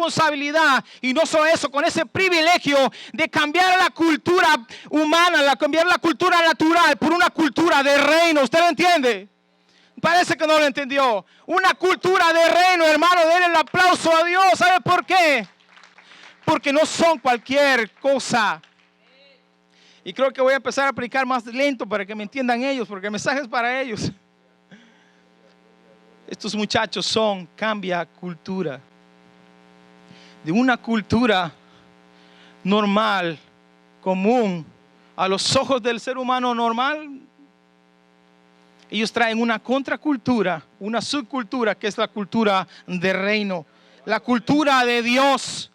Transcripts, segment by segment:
responsabilidad, y no solo eso, con ese privilegio de cambiar la cultura humana, cambiar la cultura natural por una cultura de reino. ¿Usted lo entiende? Parece que no lo entendió. Una cultura de reino, hermano, denle el aplauso a Dios. ¿Sabe por qué? Porque no son cualquier cosa. Y creo que voy a empezar a aplicar más lento para que me entiendan ellos, porque el mensaje es para ellos. Estos muchachos cambia cultura. De una cultura normal, común, a los ojos del ser humano normal, ellos traen una contracultura, una subcultura, que es la cultura de reino, la cultura de Dios.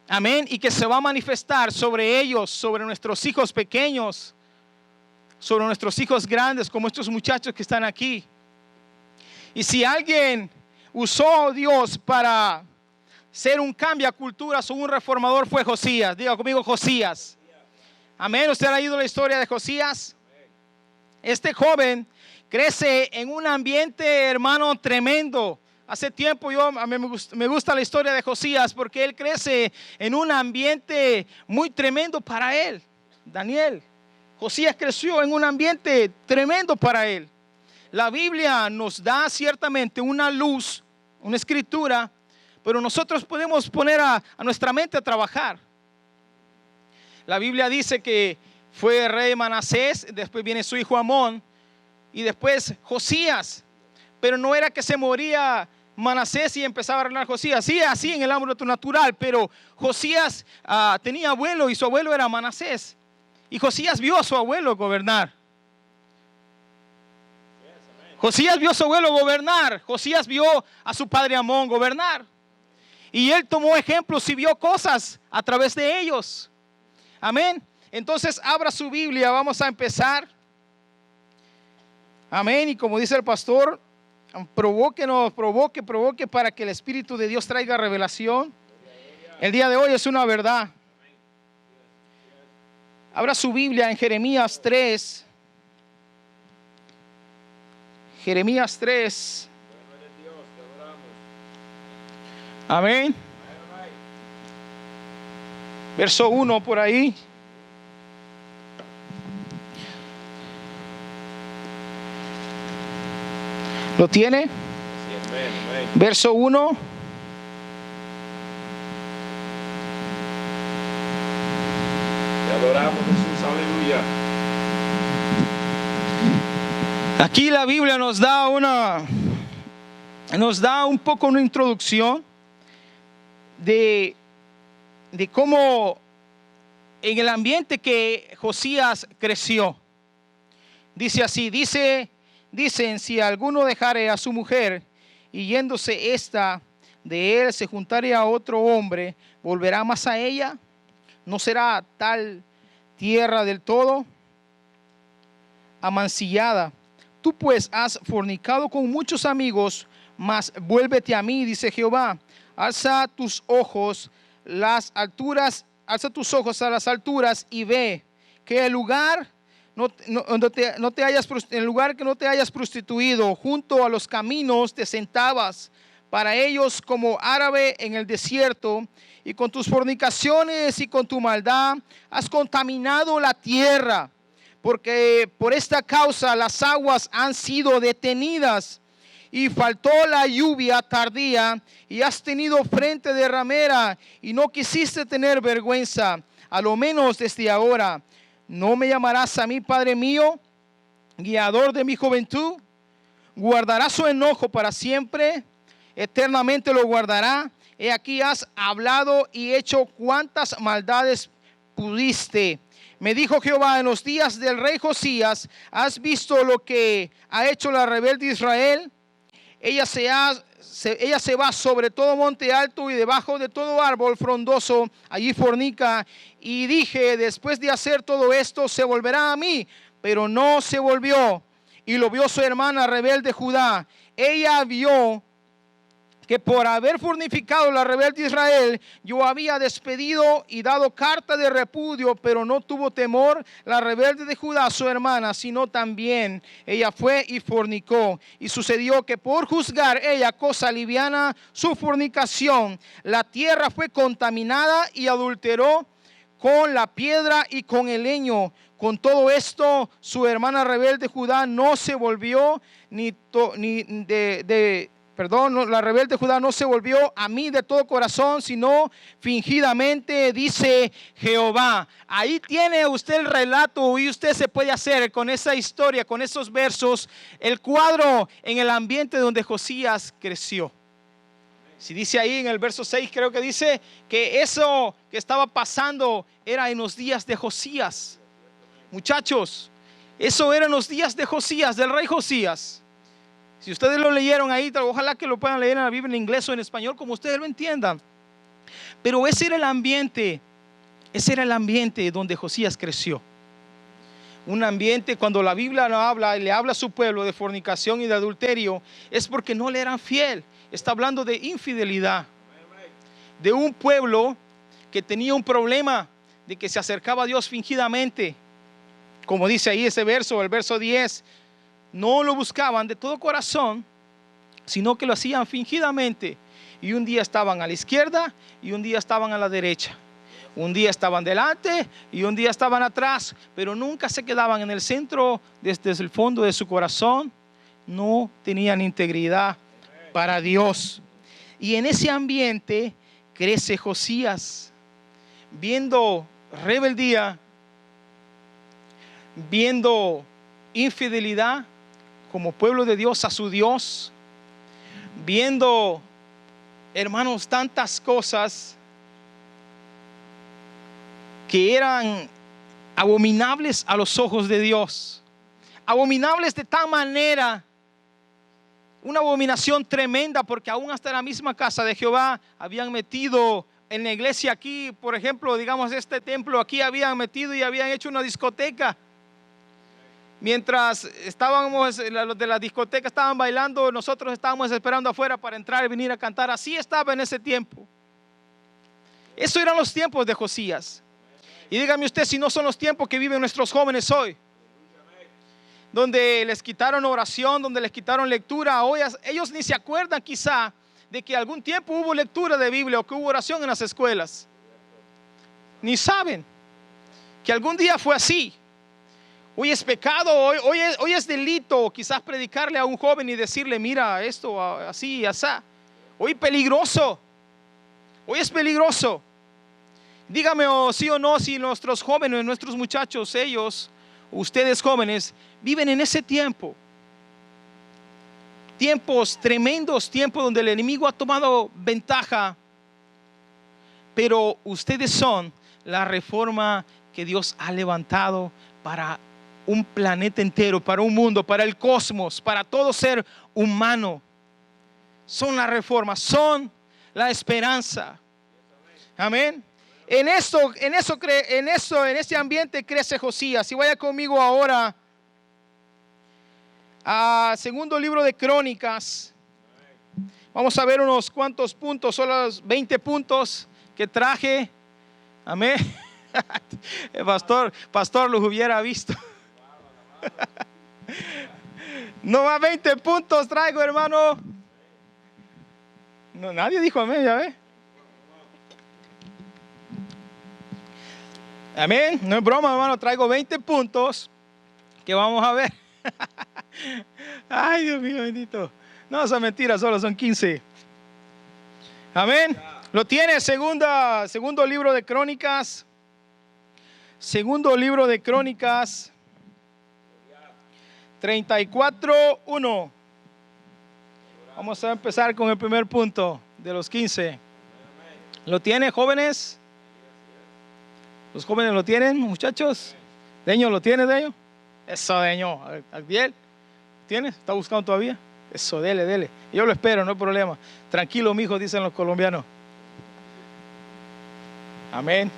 Amén. Y que se va a manifestar sobre ellos, sobre nuestros hijos pequeños, sobre nuestros hijos grandes, como estos muchachos que están aquí. Y si alguien usó Dios para ser un cambio a culturas o un reformador, fue Josías. Diga conmigo, Josías. Amén. ¿Usted ha leído la historia de Josías? Este joven crece en un ambiente, hermano, tremendo. Hace tiempo a mí me gusta la historia de Josías, porque él crece en un ambiente muy tremendo para él. Daniel, Josías creció en un ambiente tremendo para él. La Biblia nos da ciertamente una luz, una escritura, pero nosotros podemos poner a nuestra mente a trabajar. La Biblia dice que fue rey Manasés, después viene su hijo Amón y después Josías. Pero no era que se moría Manasés y empezaba a reinar Josías. Sí, así en el ámbito natural, pero Josías tenía abuelo y su abuelo era Manasés. Y Josías vio a su abuelo gobernar. Josías vio a su abuelo gobernar. Josías vio a su padre Amón gobernar. Y él tomó ejemplos y vio cosas a través de ellos. Amén. Entonces abra su Biblia, vamos a empezar. Amén. Y como dice el pastor, provoque para que el Espíritu de Dios traiga revelación. El día de hoy es una verdad. Abra su Biblia en Jeremías 3. Jeremías 3. Amén. Verso 1 por ahí. ¿Lo tiene? Verso 1. Te adoramos, Jesús, aleluya. Aquí la Biblia nos da un poco una introducción de cómo en el ambiente que Josías creció. Dice así, dicen, si alguno dejare a su mujer y yéndose esta de él se juntare a otro hombre, ¿volverá más a ella? ¿No será tal tierra del todo amancillada? Tú pues has fornicado con muchos amigos, mas vuélvete a mí, dice Jehová. Alza tus ojos a las alturas y ve que el lugar en el lugar que no te hayas prostituido, junto a los caminos te sentabas para ellos como árabe en el desierto, y con tus fornicaciones y con tu maldad has contaminado la tierra, porque por esta causa las aguas han sido detenidas y faltó la lluvia tardía, y has tenido frente de ramera y no quisiste tener vergüenza. A lo menos desde ahora ¿no me llamarás a mí, Padre mío, guiador de mi juventud? ¿Guardará su enojo para siempre? Eternamente lo guardará. He aquí has hablado y hecho cuantas maldades pudiste. Me dijo Jehová en los días del rey Josías, ¿has visto lo que ha hecho la rebelde Israel? Ella se va sobre todo monte alto y debajo de todo árbol frondoso, allí fornica. Y dije, después de hacer todo esto, se volverá a mí, pero no se volvió. Y lo vio su hermana rebelde Judá. Ella vio que por haber fornificado la rebelde Israel, yo había despedido y dado carta de repudio, pero no tuvo temor la rebelde de Judá, su hermana, sino también ella fue y fornicó. Y sucedió que por juzgar ella cosa liviana su fornicación, la tierra fue contaminada y adulteró con la piedra y con el leño. Con todo esto, su hermana rebelde Judá no se volvió la rebelde Judá no se volvió a mí de todo corazón, sino fingidamente, dice Jehová. Ahí tiene usted el relato y usted se puede hacer con esa historia, con esos versos, el cuadro en el ambiente donde Josías creció. Si dice ahí en el verso 6, creo que dice que eso que estaba pasando era en los días de Josías. Muchachos, eso era en los días de Josías, del rey Josías. Si ustedes lo leyeron ahí, ojalá que lo puedan leer en la Biblia en inglés o en español, como ustedes lo entiendan. Pero ese era el ambiente donde Josías creció. Un ambiente, cuando la Biblia no habla y le habla a su pueblo de fornicación y de adulterio, es porque no le eran fiel. Está hablando de infidelidad, de un pueblo que tenía un problema de que se acercaba a Dios fingidamente. Como dice ahí ese verso, el verso 10, no lo buscaban de todo corazón, sino que lo hacían fingidamente. Y un día estaban a la izquierda y un día estaban a la derecha. Un día estaban delante y un día estaban atrás, pero nunca se quedaban en el centro, desde el fondo de su corazón. No tenían integridad para Dios. Y en ese ambiente crece Josías, viendo rebeldía, viendo infidelidad como pueblo de Dios a su Dios, viendo, hermanos, tantas cosas que eran abominables a los ojos de Dios, abominables de tal manera, una abominación tremenda, porque aún hasta la misma casa de Jehová habían metido en la iglesia aquí, por ejemplo, digamos este templo aquí, habían metido y habían hecho una discoteca. Mientras estábamos, los de la discoteca estaban bailando, nosotros estábamos esperando afuera para entrar y venir a cantar. Así estaba en ese tiempo. Eso eran los tiempos de Josías. Y dígame usted si no son los tiempos que viven nuestros jóvenes hoy, donde les quitaron oración, donde les quitaron lectura. Hoy ellos ni se acuerdan quizá de que algún tiempo hubo lectura de Biblia o que hubo oración en las escuelas. Ni saben que algún día fue así. Hoy es pecado, hoy es delito quizás predicarle a un joven y decirle, mira esto así, así. Hoy peligroso, hoy es peligroso. Dígame sí o no si nuestros jóvenes, nuestros muchachos, ellos, ustedes jóvenes, viven en ese tiempo. Tiempos tremendos, tiempos donde el enemigo ha tomado ventaja. Pero ustedes son la reforma que Dios ha levantado para un planeta entero, para un mundo, para el cosmos, para todo ser humano. Son la reforma, son la esperanza. Amén. En ese ambiente crece Josías. Y vaya conmigo ahora a segundo libro de Crónicas. Vamos a ver unos cuantos puntos, solo los 20 puntos que traje. Amén. El pastor los hubiera visto. No más 20 puntos traigo, hermano. No, nadie dijo amén, ya ve. Amén. No es broma, hermano. Traigo 20 puntos que vamos a ver. Ay, Dios mío bendito. No, esa mentira, solo son 15. Amén. Lo tiene, segundo libro de Crónicas. Segundo libro de Crónicas 34:1. Vamos a empezar con el primer punto de los 15. ¿Lo tiene, jóvenes? ¿Los jóvenes lo tienen, muchachos? ¿Deño lo tiene, Deño? Eso, Deño. ¿Agdiel? ¿Tienes? ¿Está buscando todavía? Eso, dele. Yo lo espero, no hay problema. Tranquilo, mijo, dicen los colombianos. Amén.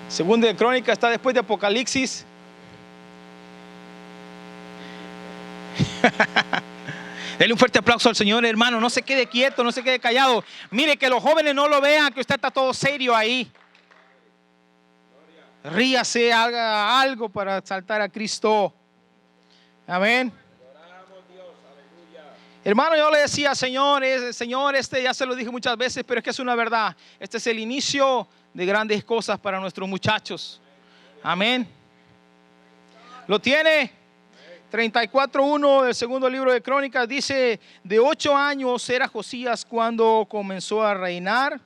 Segunda de Crónicas está después de Apocalipsis. Denle un fuerte aplauso al Señor, hermano. No se quede quieto, no se quede callado. Mire, que los jóvenes no lo vean, que usted está todo serio ahí. Ríase, haga algo para exaltar a Cristo. Amén. Hermano, yo le decía, Señor, ya se lo dije muchas veces, pero es que es una verdad. Este es el inicio de grandes cosas para nuestros muchachos. Amén. ¿Lo tiene? 34:1 del segundo libro de Crónicas dice: de 8 años era Josías cuando comenzó a reinar,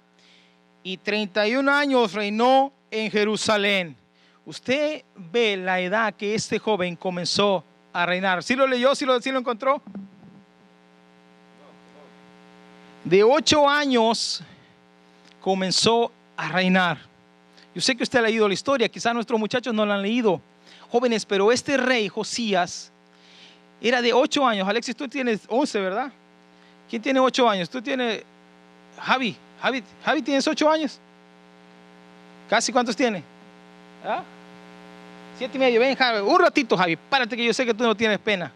y 31 años reinó en Jerusalén. Usted ve la edad que este joven comenzó a reinar. ¿Sí lo leyó? ¿Sí lo encontró? De 8 años comenzó a reinar. Yo sé que usted ha leído la historia, quizás nuestros muchachos no la han leído, jóvenes, pero este rey Josías era de 8 años. Alexis, tú tienes 11, ¿verdad? ¿Quién tiene 8 años? Tú tienes, Javi, ¿tienes 8 años? ¿Casi cuántos tiene? 7 y medio. Ven, Javi, un ratito, Javi, párate, que yo sé que tú no tienes pena.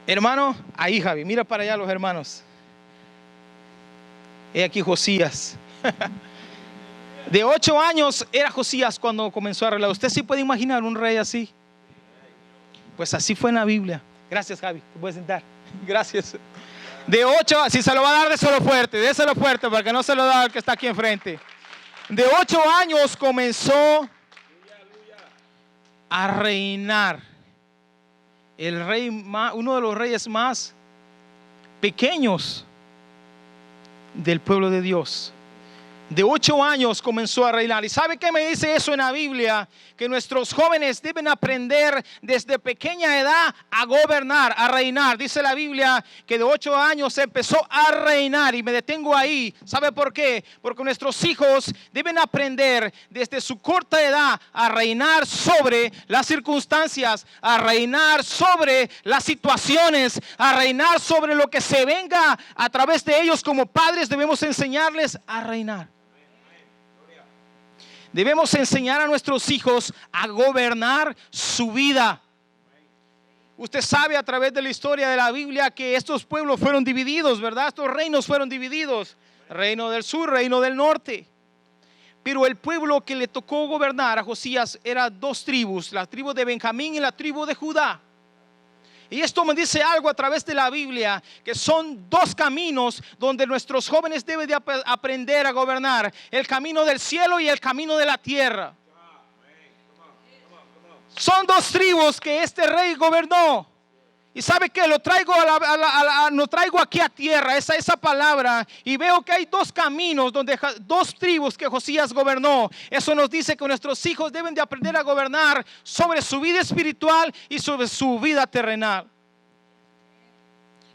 Hermano, ahí, Javi, mira para allá los hermanos. He aquí Josías. De 8 años era Josías cuando comenzó a reinar. ¿Usted sí puede imaginar un rey así? Pues así fue en la Biblia. Gracias, Javi, te puedes sentar. Gracias. De 8, si se lo va a dar, déselo fuerte, para que no se lo da al que está aquí enfrente. De 8 años comenzó a reinar. El rey, uno de los reyes más pequeños del pueblo de Dios. De 8 años comenzó a reinar. ¿Y sabe qué me dice eso en la Biblia? Que nuestros jóvenes deben aprender desde pequeña edad a gobernar, a reinar. Dice la Biblia que de 8 años empezó a reinar, y me detengo ahí. ¿Sabe por qué? Porque nuestros hijos deben aprender desde su corta edad a reinar sobre las circunstancias, a reinar sobre las situaciones, a reinar sobre lo que se venga a través de ellos. Como padres debemos enseñarles a reinar. Debemos enseñar a nuestros hijos a gobernar su vida. Usted sabe a través de la historia de la Biblia que estos pueblos fueron divididos, ¿verdad? Estos reinos fueron divididos. Reino del sur, reino del norte. Pero el pueblo que le tocó gobernar a Josías era 2 tribus, la tribu de Benjamín y la tribu de Judá. Y esto me dice algo a través de la Biblia, que son 2 caminos donde nuestros jóvenes deben de aprender a gobernar: el camino del cielo y el camino de la tierra. Son 2 tribus que este rey gobernó. Y sabe que lo traigo lo traigo aquí a tierra, esa palabra, y veo que hay 2 caminos, 2 tribus que Josías gobernó. Eso nos dice que nuestros hijos deben de aprender a gobernar sobre su vida espiritual y sobre su vida terrenal.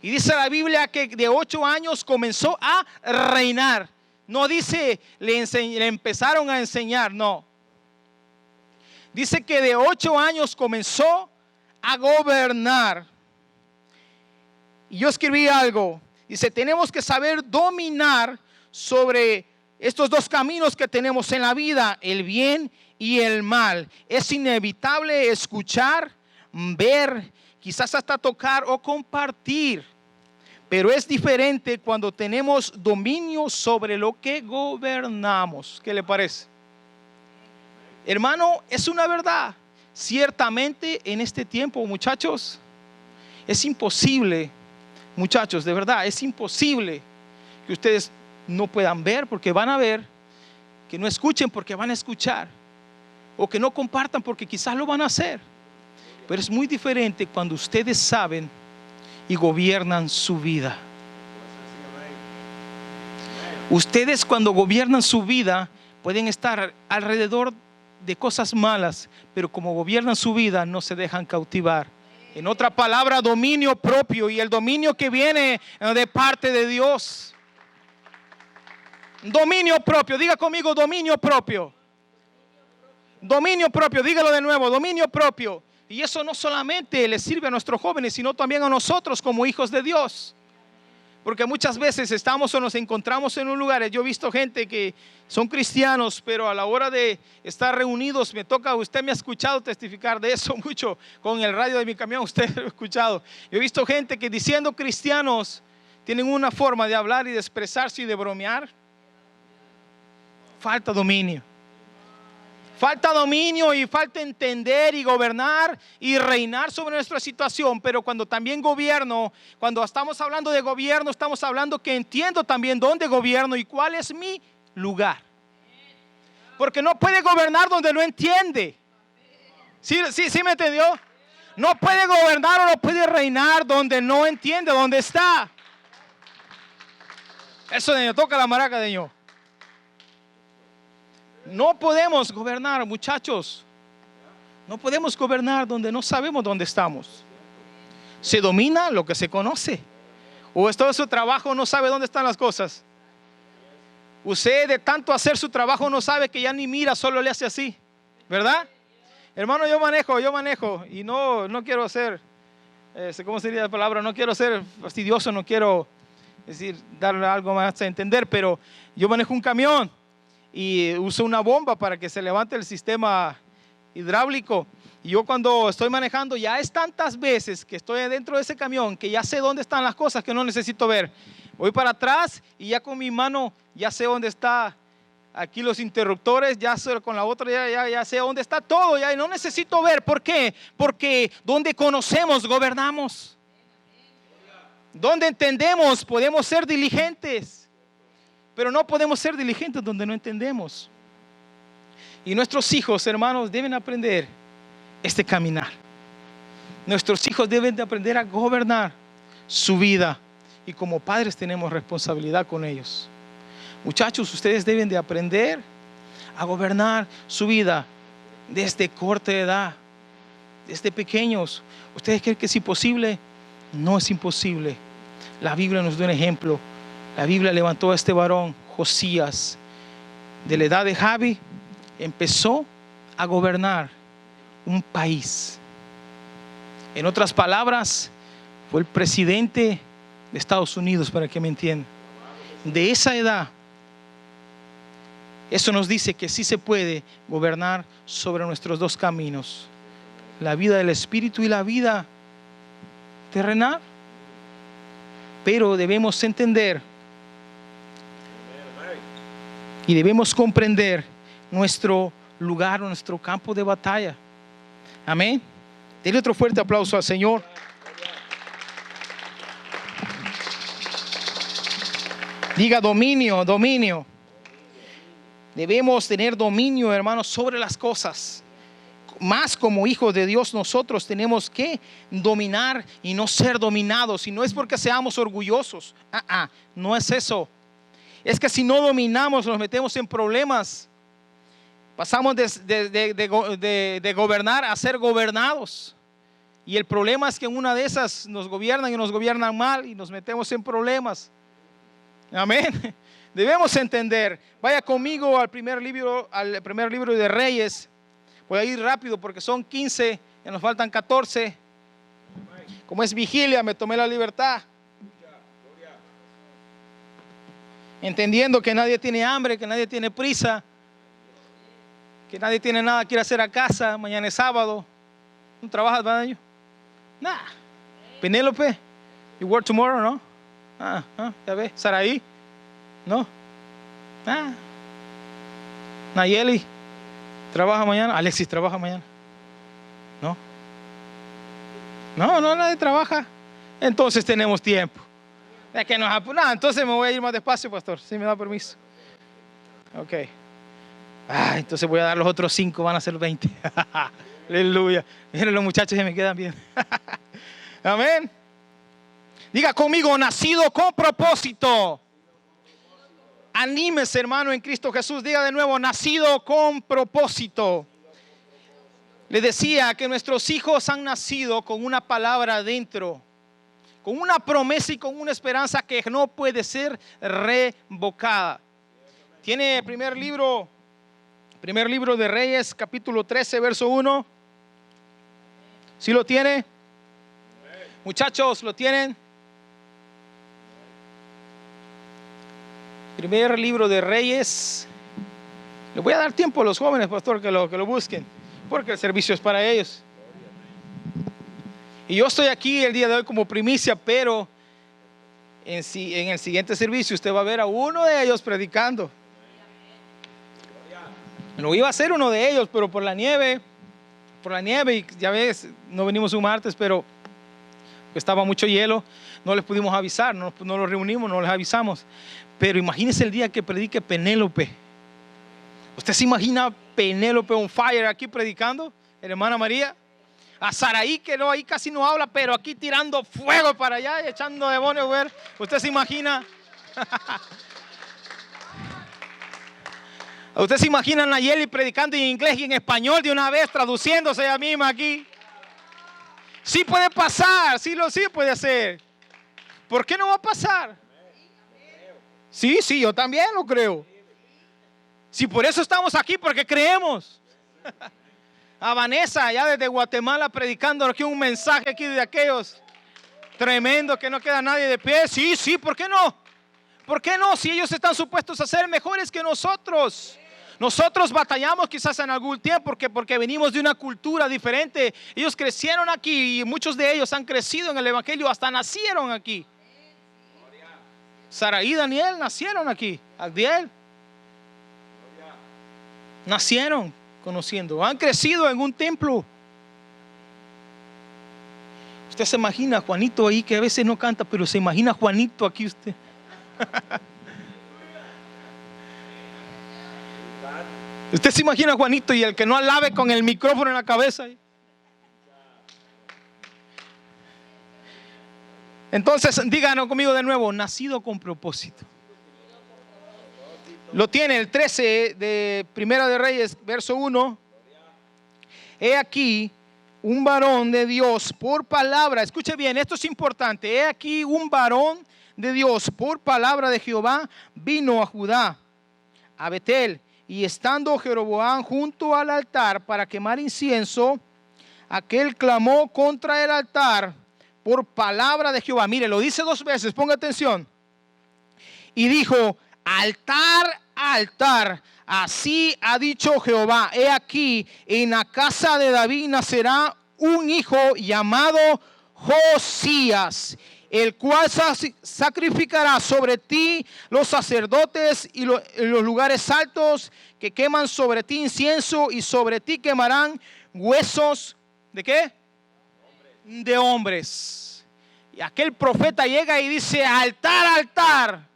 Y dice la Biblia que de 8 años comenzó a reinar. No dice le empezaron a enseñar, no. Dice que de 8 años comenzó a gobernar. Y yo escribí algo. Dice: tenemos que saber dominar sobre estos 2 caminos que tenemos en la vida, el bien y el mal. Es inevitable escuchar, ver, quizás hasta tocar o compartir. Pero es diferente cuando tenemos dominio sobre lo que gobernamos. ¿Qué le parece? Hermano, es una verdad. Ciertamente en este tiempo, muchachos, es imposible. Muchachos, de verdad, es imposible que ustedes no puedan ver porque van a ver, que no escuchen porque van a escuchar, o que no compartan porque quizás lo van a hacer. Pero es muy diferente cuando ustedes saben y gobiernan su vida. Ustedes, cuando gobiernan su vida, pueden estar alrededor de cosas malas, pero como gobiernan su vida, no se dejan cautivar. En otra palabra, dominio propio, y el dominio que viene de parte de Dios. Dominio propio, diga conmigo: dominio propio. Dominio propio, dígalo de nuevo: dominio propio. Y eso no solamente le sirve a nuestros jóvenes, sino también a nosotros como hijos de Dios. Porque muchas veces estamos o nos encontramos en un lugar. Yo he visto gente que son cristianos, pero a la hora de estar reunidos, usted me ha escuchado testificar de eso mucho con el radio de mi camión, usted lo ha escuchado. Yo he visto gente que diciendo cristianos tienen una forma de hablar y de expresarse y de bromear. Falta dominio. Falta dominio y falta entender y gobernar y reinar sobre nuestra situación. Pero cuando también gobierno, cuando estamos hablando de gobierno, estamos hablando que entiendo también dónde gobierno y cuál es mi lugar. Porque no puede gobernar donde no entiende. ¿Sí me entendió? No puede gobernar o no puede reinar donde no entiende dónde está. Eso de toca la maraca de yo. No podemos gobernar, muchachos. No podemos gobernar donde no sabemos dónde estamos. Se domina lo que se conoce. O todo su trabajo no sabe dónde están las cosas. Usted de tanto hacer su trabajo no sabe que ya ni mira, solo le hace así, ¿verdad? Hermano, yo manejo y no quiero ser, ¿cómo sería la palabra? No quiero ser fastidioso, no quiero darle algo más a entender, pero yo manejo un camión y uso una bomba para que se levante el sistema hidráulico. Y yo cuando estoy manejando, ya es tantas veces que estoy dentro de ese camión que ya sé dónde están las cosas que no necesito ver. Voy para atrás y ya con mi mano ya sé dónde está aquí los interruptores, ya sé, con la otra ya sé dónde está todo, ya no necesito ver. ¿Por qué? Porque donde conocemos, gobernamos. Donde entendemos, podemos ser diligentes. Pero no podemos ser diligentes donde no entendemos. Y nuestros hijos, hermanos, deben aprender este caminar. Nuestros hijos deben de aprender a gobernar su vida. Y como padres tenemos responsabilidad con ellos. Muchachos, ustedes deben de aprender a gobernar su vida desde corta edad, desde pequeños. ¿Ustedes creen que es imposible? No es imposible. La Biblia nos da un ejemplo. La Biblia levantó a este varón, Josías, de la edad de Javi, empezó a gobernar un país. En otras palabras, fue el presidente de Estados Unidos, para que me entiendan. De esa edad, eso nos dice que sí se puede gobernar sobre nuestros dos caminos, la vida del espíritu y la vida terrenal. Pero debemos entender y debemos comprender nuestro lugar, nuestro campo de batalla. Amén. Denle otro fuerte aplauso al Señor. Diga dominio, dominio. Debemos tener dominio, hermanos, sobre las cosas. Más como hijos de Dios, nosotros tenemos que dominar y no ser dominados. Y no es porque seamos orgullosos. No es eso. Es que si no dominamos, nos metemos en problemas. Pasamos de gobernar a ser gobernados. Y el problema es que en una de esas nos gobiernan y nos gobiernan mal y nos metemos en problemas. Amén. Debemos entender. Vaya conmigo al primer libro de Reyes. Voy a ir rápido porque son 15 y nos faltan 14. Como es vigilia, me tomé la libertad. Entendiendo que nadie tiene hambre, que nadie tiene prisa, que nadie tiene nada que ir a hacer a casa. Mañana es sábado. ¿No trabajas, verdad? Nah. Penélope, you work tomorrow, ¿no? Ya ves. Saraí, ¿no? Nayeli, ¿trabaja mañana? Alexis, ¿trabaja mañana? No, nadie trabaja. Entonces tenemos tiempo. Es que entonces me voy a ir más despacio, pastor, si me da permiso. Ok. Entonces voy a dar los otros 5, van a ser 20. Aleluya. Miren, los muchachos que me quedan bien. Amén. Diga conmigo, nacido con propósito. Anímese, hermano, en Cristo Jesús. Diga de nuevo, nacido con propósito. Le decía que nuestros hijos han nacido con una palabra adentro, con una promesa y con una esperanza que no puede ser revocada. Tiene primer libro de Reyes, capítulo 13, verso 1. ¿Sí lo tiene? Muchachos, ¿lo tienen? Primer libro de Reyes. Le voy a dar tiempo a los jóvenes, pastor, que lo busquen, porque el servicio es para ellos. Y yo estoy aquí el día de hoy como primicia, pero en el siguiente servicio usted va a ver a uno de ellos predicando. Lo iba a hacer uno de ellos, pero por la nieve, y ya ves, no venimos un martes, pero estaba mucho hielo, no les pudimos avisar, no los reunimos, no les avisamos. Pero imagínese el día que predique Penélope. ¿Usted se imagina Penélope on fire aquí predicando, hermana María? A Saraí, que no, ahí casi no habla, pero aquí tirando fuego para allá y echando demonios. Ver. ¿Usted se imagina? ¿Usted se imagina a Nayeli predicando en inglés y en español de una vez, traduciéndose ella misma aquí? Sí puede pasar, sí puede hacer. ¿Por qué no va a pasar? Sí, yo también lo creo. Si por eso estamos aquí, porque creemos. A Vanessa, allá desde Guatemala, predicando aquí un mensaje aquí de aquellos tremendo que no queda nadie de pie. Sí, ¿por qué no? ¿Por qué no? Si ellos están supuestos a ser mejores que nosotros. Nosotros batallamos quizás en algún tiempo porque venimos de una cultura diferente. Ellos crecieron aquí y muchos de ellos han crecido en el evangelio, hasta nacieron aquí. Sara y Daniel nacieron aquí. Abdiel. Nacieron conociendo, han crecido en un templo. Usted se imagina a Juanito ahí, que a veces no canta, pero se imagina a Juanito aquí usted. Usted se imagina a Juanito y el que no alabe con el micrófono en la cabeza. Entonces, díganos conmigo de nuevo, nacido con propósito. Lo tiene el 13 de Primera de Reyes, verso 1. He aquí un varón de Dios por palabra. Escuche bien, esto es importante. He aquí un varón de Dios por palabra de Jehová vino a Judá, a Betel, y estando Jeroboam junto al altar para quemar incienso, aquel clamó contra el altar por palabra de Jehová. Mire, lo dice 2 veces, ponga atención. Y dijo: altar, altar, así ha dicho Jehová, he aquí en la casa de David nacerá un hijo llamado Josías, el cual sacrificará sobre ti los sacerdotes y los lugares altos que queman sobre ti incienso, y sobre ti quemarán huesos ¿de qué? De hombres. Y aquel profeta llega y dice: altar, altar,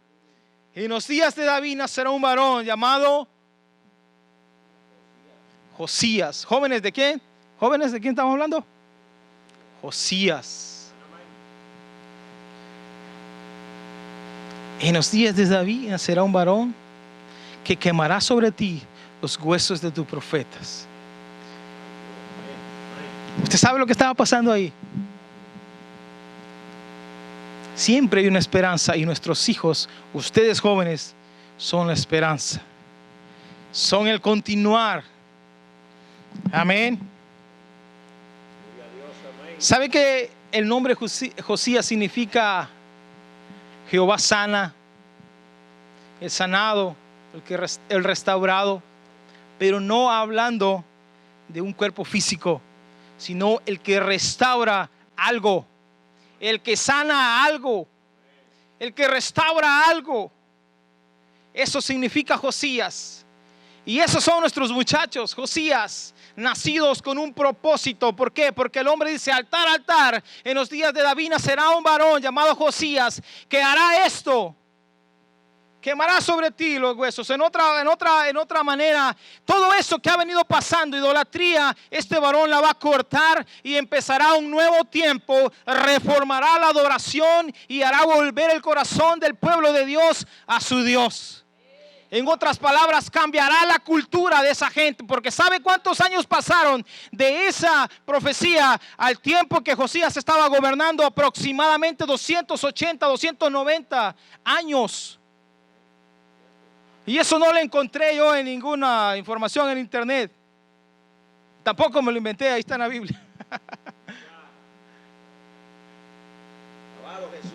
en los días de David nacerá un varón llamado Josías. ¿Jóvenes de quién? ¿Jóvenes de quién estamos hablando? Josías. En los días de David nacerá un varón que quemará sobre ti los huesos de tus profetas. ¿Usted sabe lo que estaba pasando ahí? Siempre hay una esperanza, y nuestros hijos, ustedes jóvenes, son la esperanza, son el continuar. Amén. ¿Sabe que el nombre Josías significa Jehová sana, el sanado, el restaurado? Pero no hablando de un cuerpo físico, sino el que restaura algo, el que sana algo, el que restaura algo. Eso significa Josías. Y esos son nuestros muchachos, Josías, nacidos con un propósito. ¿Por qué? Porque el hombre dice: altar, altar, en los días de David nacerá un varón llamado Josías, que hará esto, quemará sobre ti los huesos. En otra manera, todo eso que ha venido pasando, idolatría, este varón la va a cortar y empezará un nuevo tiempo, reformará la adoración y hará volver el corazón del pueblo de Dios a su Dios. En otras palabras, cambiará la cultura de esa gente, porque ¿sabe cuántos años pasaron de esa profecía al tiempo que Josías estaba gobernando? Aproximadamente 280, 290 años. Y eso no lo encontré yo en ninguna información en internet. Tampoco me lo inventé, ahí está en la Biblia.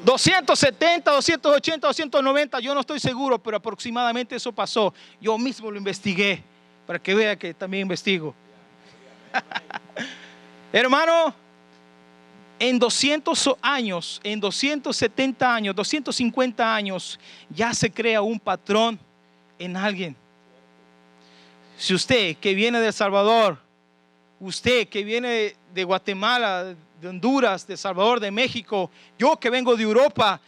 270, 280, 290, yo no estoy seguro, pero aproximadamente eso pasó. Yo mismo lo investigué para que vea que también investigo. Hermano, en 200 años, en 270 años, 250 años, ya se crea un patrón en alguien. Si usted que viene de El Salvador, usted que viene de Guatemala, de Honduras, de El Salvador, de México, yo que vengo de Europa,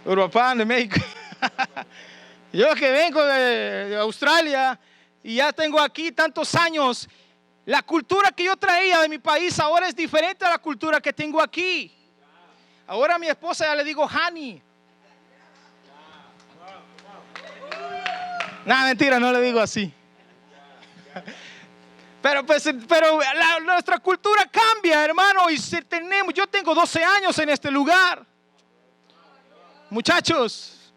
Europa, de México, yo que vengo de Australia y ya tengo aquí tantos años, la cultura que yo traía de mi país ahora es diferente a la cultura que tengo aquí. Ahora a mi esposa ya le digo honey. No, mentira, no le digo así. Pero nuestra cultura cambia, hermano. Y yo tengo 12 años en este lugar. Muchachos,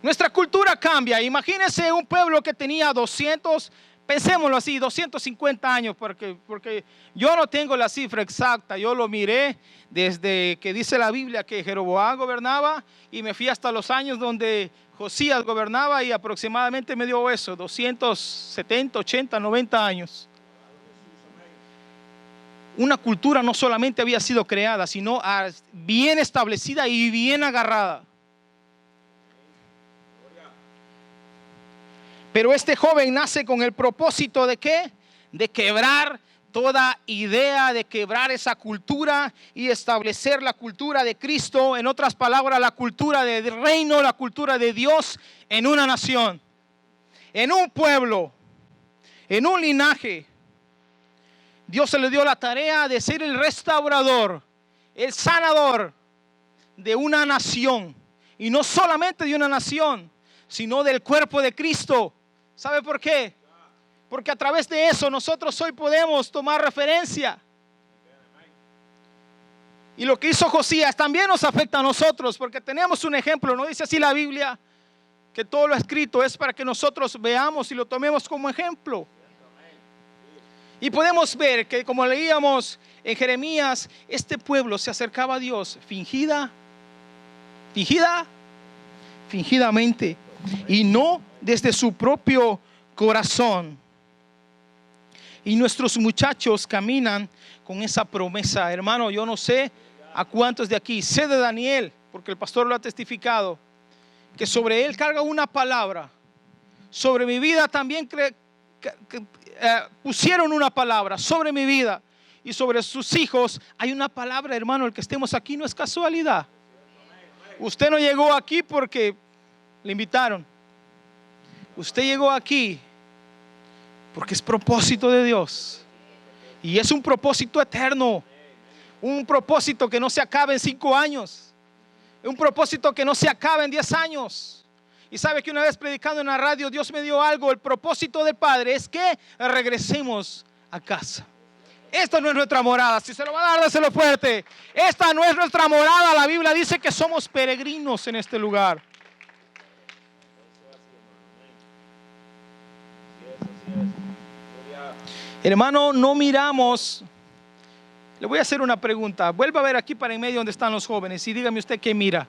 nuestra cultura cambia. Imagínense un pueblo que tenía 200, pensémoslo así, 250 años, porque yo no tengo la cifra exacta. Yo lo miré desde que dice la Biblia que Jeroboam gobernaba y me fui hasta los años donde Josías gobernaba y aproximadamente me dio eso, 270, 80, 90 años. Una cultura no solamente había sido creada, sino bien establecida y bien agarrada. Pero este joven nace con el propósito ¿de qué? De quebrar toda idea, de quebrar esa cultura y establecer la cultura de Cristo. En otras palabras, la cultura del reino, la cultura de Dios en una nación, en un pueblo, en un linaje. Dios se le dio la tarea de ser el restaurador, el sanador de una nación. Y no solamente de una nación, sino del cuerpo de Cristo. ¿Sabe por qué? Porque a través de eso nosotros hoy podemos tomar referencia. Y lo que hizo Josías también nos afecta a nosotros, porque tenemos un ejemplo. ¿No dice así la Biblia? Que todo lo escrito es para que nosotros veamos y lo tomemos como ejemplo. Y podemos ver que, como leíamos en Jeremías, este pueblo se acercaba a Dios fingidamente, y no desde su propio corazón. Y nuestros muchachos caminan con esa promesa. Hermano, yo no sé a cuántos de aquí, sé de Daniel, porque el pastor lo ha testificado, que sobre él carga una palabra. Sobre mi vida también pusieron una palabra, sobre mi vida. Y sobre sus hijos hay una palabra, hermano. El que estemos aquí no es casualidad. Usted no llegó aquí porque le invitaron. Usted llegó aquí porque es propósito de Dios. Y es un propósito eterno. Un propósito que no se acabe en 5 años. Un propósito que no se acabe en 10 años. Y sabe que una vez predicando en la radio, Dios me dio algo. El propósito del Padre es que regresemos a casa. Esta no es nuestra morada. Si se lo va a dar, dáselo fuerte. Esta no es nuestra morada. La Biblia dice que somos peregrinos en este lugar. Hermano, no miramos. Le voy a hacer una pregunta. Vuelva a ver aquí para en medio donde están los jóvenes y dígame usted qué mira.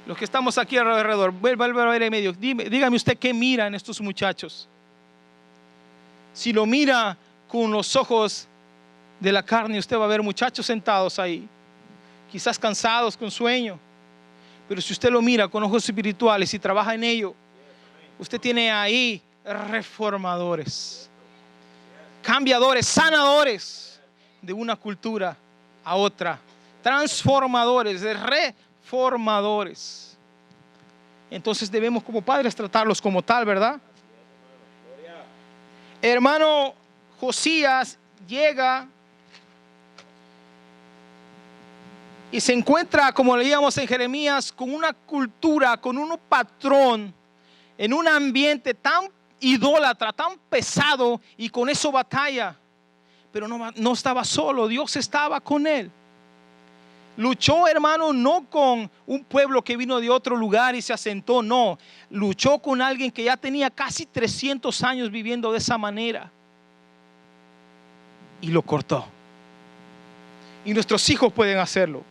Los que estamos aquí alrededor, vuelva a ver en medio. Dígame usted qué mira en estos muchachos. Si lo mira con los ojos de la carne, usted va a ver muchachos sentados ahí, quizás cansados, con sueño. Pero si usted lo mira con ojos espirituales y trabaja en ello, usted tiene ahí reformadores, cambiadores, sanadores de una cultura a otra, transformadores, reformadores. Entonces debemos como padres tratarlos como tal, ¿verdad? Hermano, Josías llega y se encuentra, como leíamos en Jeremías, con una cultura, con un patrón, en un ambiente tan idólatra, tan pesado, y con eso batalla. Pero no estaba solo, Dios estaba con él. Luchó, hermano, no con un pueblo que vino de otro lugar y se asentó, no. Luchó con alguien que ya tenía casi 300 años viviendo de esa manera. y lo cortó. Y nuestros hijos pueden hacerlo.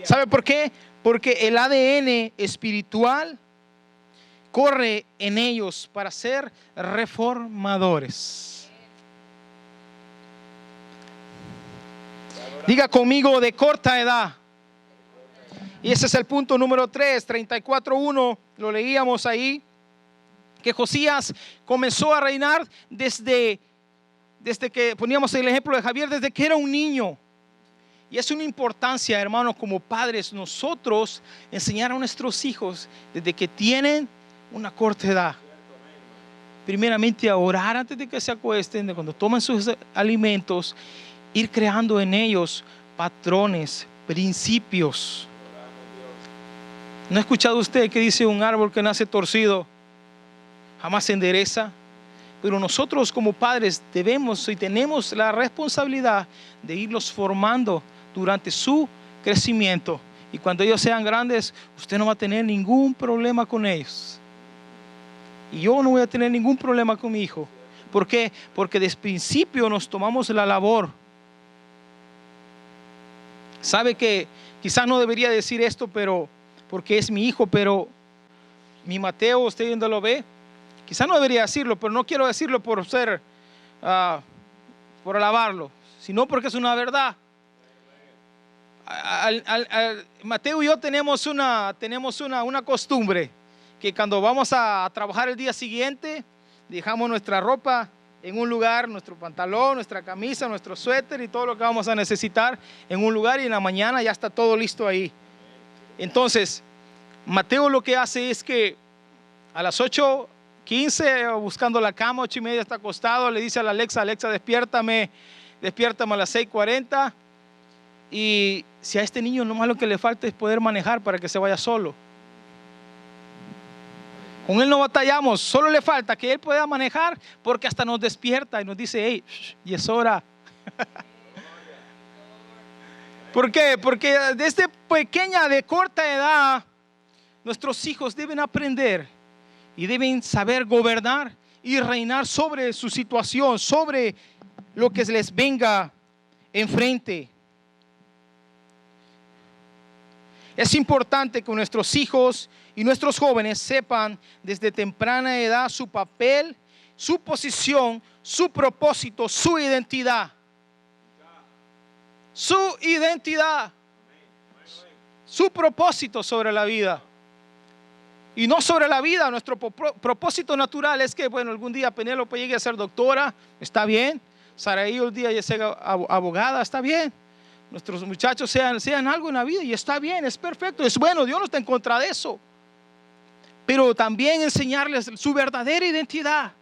¿Sabe por qué? Porque el ADN espiritual corre en ellos para ser reformadores. Diga conmigo, de corta edad. Y ese es el punto número 3, 34:1, lo leíamos ahí, que Josías comenzó a reinar desde que poníamos el ejemplo de Javier, desde que era un niño. Y es una importancia, hermanos, como padres, nosotros enseñar a nuestros hijos desde que tienen una corta edad. Primeramente a orar antes de que se acuesten, de cuando toman sus alimentos, ir creando en ellos patrones, principios. ¿No ha escuchado usted que dice un árbol que nace torcido jamás se endereza? Pero nosotros como padres debemos y tenemos la responsabilidad de irlos formando durante su crecimiento. Y cuando ellos sean grandes, usted no va a tener ningún problema con ellos. Y yo no voy a tener ningún problema con mi hijo. ¿Por qué? Porque desde el principio nos tomamos la labor. Sabe que quizás no debería decir esto, pero porque es mi hijo, pero mi Mateo, usted viendo lo ve, quizás no debería decirlo, pero no quiero decirlo por ser, por alabarlo, sino porque es una verdad. Mateo y yo tenemos una costumbre, que cuando vamos a trabajar el día siguiente, dejamos nuestra ropa en un lugar, nuestro pantalón, nuestra camisa, nuestro suéter y todo lo que vamos a necesitar en un lugar, y en la mañana ya está todo listo ahí. Entonces, Mateo lo que hace es que a las 8:15, buscando la cama, 8:30 está acostado, le dice a la Alexa, despiértame a las 6:40. Y si a este niño nomás lo que le falta es poder manejar para que se vaya solo. Con él no batallamos, solo le falta que él pueda manejar, porque hasta nos despierta y nos dice, hey, y es hora. ¿Por qué? Porque desde pequeña, de corta edad, nuestros hijos deben aprender y deben saber gobernar y reinar sobre su situación, sobre lo que les venga enfrente. Es importante que nuestros hijos y nuestros jóvenes sepan desde temprana edad su papel, su posición, su propósito, su identidad. Su identidad, su propósito sobre la vida. Y no sobre la vida, nuestro propósito natural es que, bueno, algún día Penélope llegue a ser doctora, está bien. Saraí un día ya sea abogada, está bien. Nuestros muchachos sean algo en la vida y está bien, es perfecto, es bueno, Dios no está en contra de eso. Pero también enseñarles su verdadera identidad.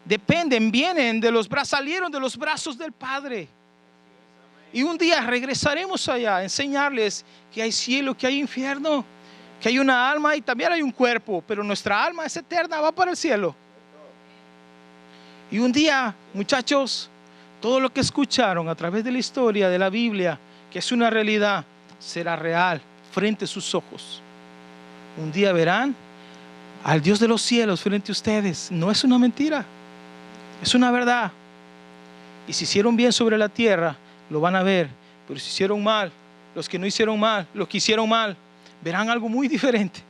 Vienen de salieron de los brazos del Padre. Y un día regresaremos allá a enseñarles que hay cielo, que hay infierno, que hay una alma y también hay un cuerpo, pero nuestra alma es eterna, va para el cielo. Y un día, muchachos, todo lo que escucharon a través de la historia de la Biblia, que es una realidad, será real frente a sus ojos. Un día verán al Dios de los cielos frente a ustedes. No es una mentira, es una verdad. Y si hicieron bien sobre la tierra, lo van a ver. Pero si hicieron mal, los que no hicieron mal, los que hicieron mal, verán algo muy diferente.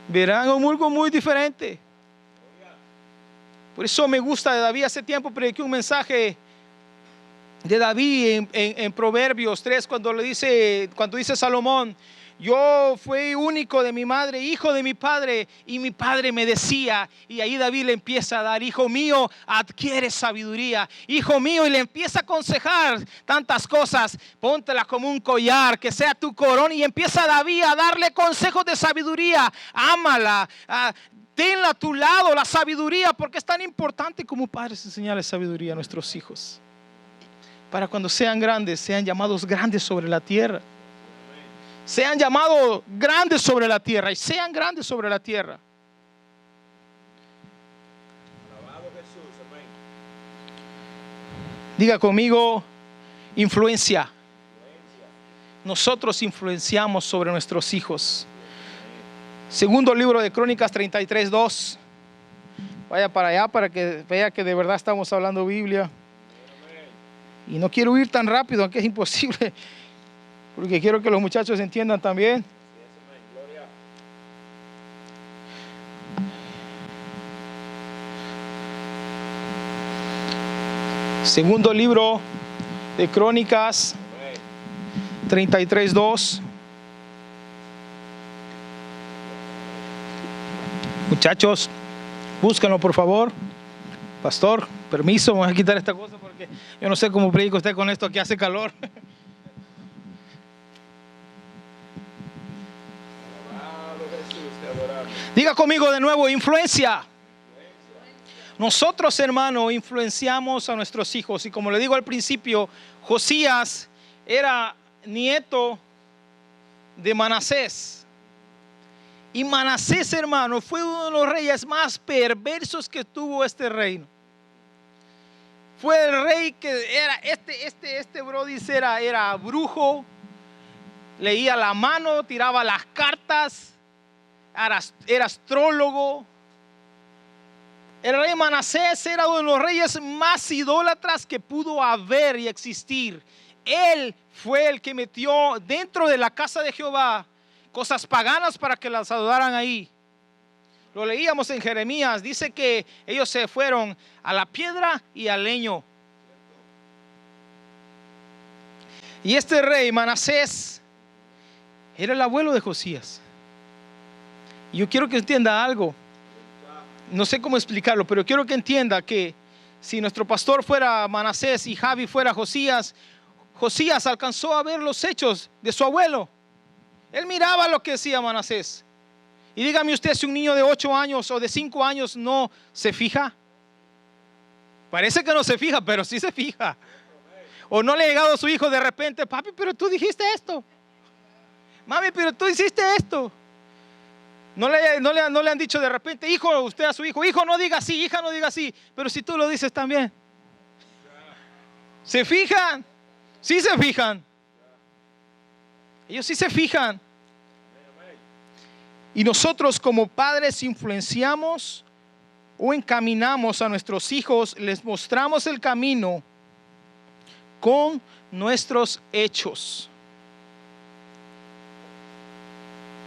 Verán algo muy diferente. Por eso me gusta de David. Hace tiempo prediqué un mensaje de David en Proverbios 3, cuando dice Salomón: yo fui único de mi madre, hijo de mi padre, y mi padre me decía, y ahí David le empieza a dar: hijo mío, adquiere sabiduría, hijo mío, y le empieza a aconsejar tantas cosas. Póntela como un collar, que sea tu corona, y empieza David a darle consejos de sabiduría. Ámala, tenla a tu lado, la sabiduría, porque es tan importante como padres enseñarles sabiduría a nuestros hijos, para cuando sean grandes, sean llamados grandes sobre la tierra. Sean llamados grandes sobre la tierra y sean grandes sobre la tierra. Alabado Jesús, amén. Diga conmigo, influencia. Nosotros influenciamos sobre nuestros hijos. Segundo libro de Crónicas 33:2. Vaya para allá para que vea que de verdad estamos hablando Biblia. Y no quiero ir tan rápido, aunque es imposible, porque quiero que los muchachos entiendan también. Gloria. Segundo libro de Crónicas, Amén. 33:2. Muchachos, búsquenlo por favor. Pastor, permiso, vamos a quitar esta cosa porque yo no sé cómo predica usted con esto que hace calor. Alabado Jesús, te adoramos. Diga conmigo de nuevo, influencia. Nosotros, hermano, influenciamos a nuestros hijos. Y como le digo al principio, Josías era nieto de Manasés. Y Manasés, hermano, fue uno de los reyes más perversos que tuvo este reino. Fue el rey que era, este brody era brujo, leía la mano, tiraba las cartas, era astrólogo. El rey Manasés era uno de los reyes más idólatras que pudo haber y existir. Él fue el que metió dentro de la casa de Jehová cosas paganas para que las adoraran ahí. Lo leíamos en Jeremías, dice que ellos se fueron a la piedra y al leño. Y este rey Manasés era el abuelo de Josías. Y yo quiero que entienda algo. No sé cómo explicarlo, pero quiero que entienda que si nuestro pastor fuera Manasés y Javi fuera Josías, Josías alcanzó a ver los hechos de su abuelo. Él miraba lo que decía Manasés. Y dígame usted si un niño de 8 años o de 5 años no se fija. Parece que no se fija, pero sí se fija. O no le ha llegado a su hijo de repente, papi, pero tú dijiste esto. Mami, pero tú hiciste esto. No le han dicho de repente, hijo, usted a su hijo, hijo no diga así, hija no diga así. Pero si tú lo dices también. ¿Se fijan? Sí se fijan. Ellos sí se fijan. Y nosotros como padres influenciamos o encaminamos a nuestros hijos, les mostramos el camino con nuestros hechos.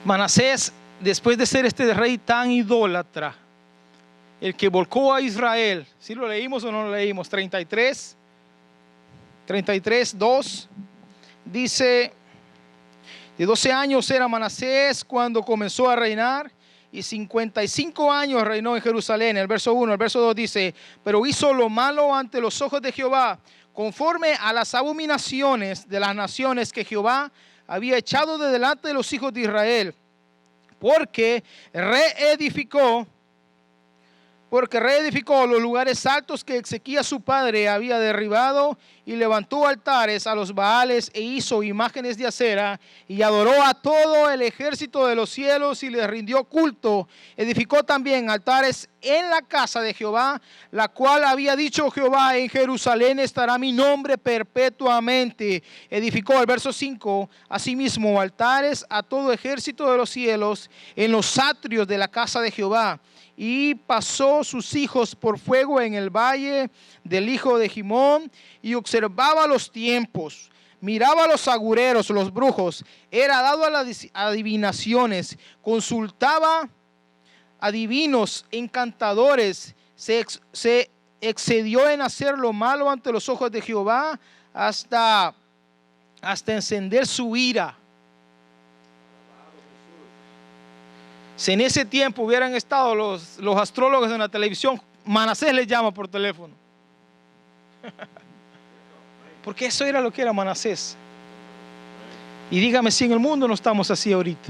Manasés, después de ser este rey tan idólatra, el que volcó a Israel, ¿sí lo leímos o no lo leímos? 33:2 dice: de 12 años era Manasés cuando comenzó a reinar, y 55 años reinó en Jerusalén. El verso 1, el verso 2 dice: pero hizo lo malo ante los ojos de Jehová, conforme a las abominaciones de las naciones que Jehová había echado de delante de los hijos de Israel, porque reedificó los lugares altos que Ezequías su padre había derribado, y levantó altares a los Baales e hizo imágenes de acera, y adoró a todo el ejército de los cielos y les rindió culto. Edificó también altares en la casa de Jehová, la cual había dicho Jehová: en Jerusalén estará mi nombre perpetuamente. Edificó, el verso 5, asimismo altares a todo ejército de los cielos en los atrios de la casa de Jehová. Y pasó sus hijos por fuego en el valle del hijo de Gimón, y observaba los tiempos, miraba a los agureros, los brujos, era dado a las adivinaciones, consultaba adivinos, encantadores, se excedió en hacer lo malo ante los ojos de Jehová hasta encender su ira. Si en ese tiempo hubieran estado los astrólogos en la televisión, Manasés les llama por teléfono. Porque eso era lo que era Manasés. Y dígame si en el mundo no estamos así ahorita.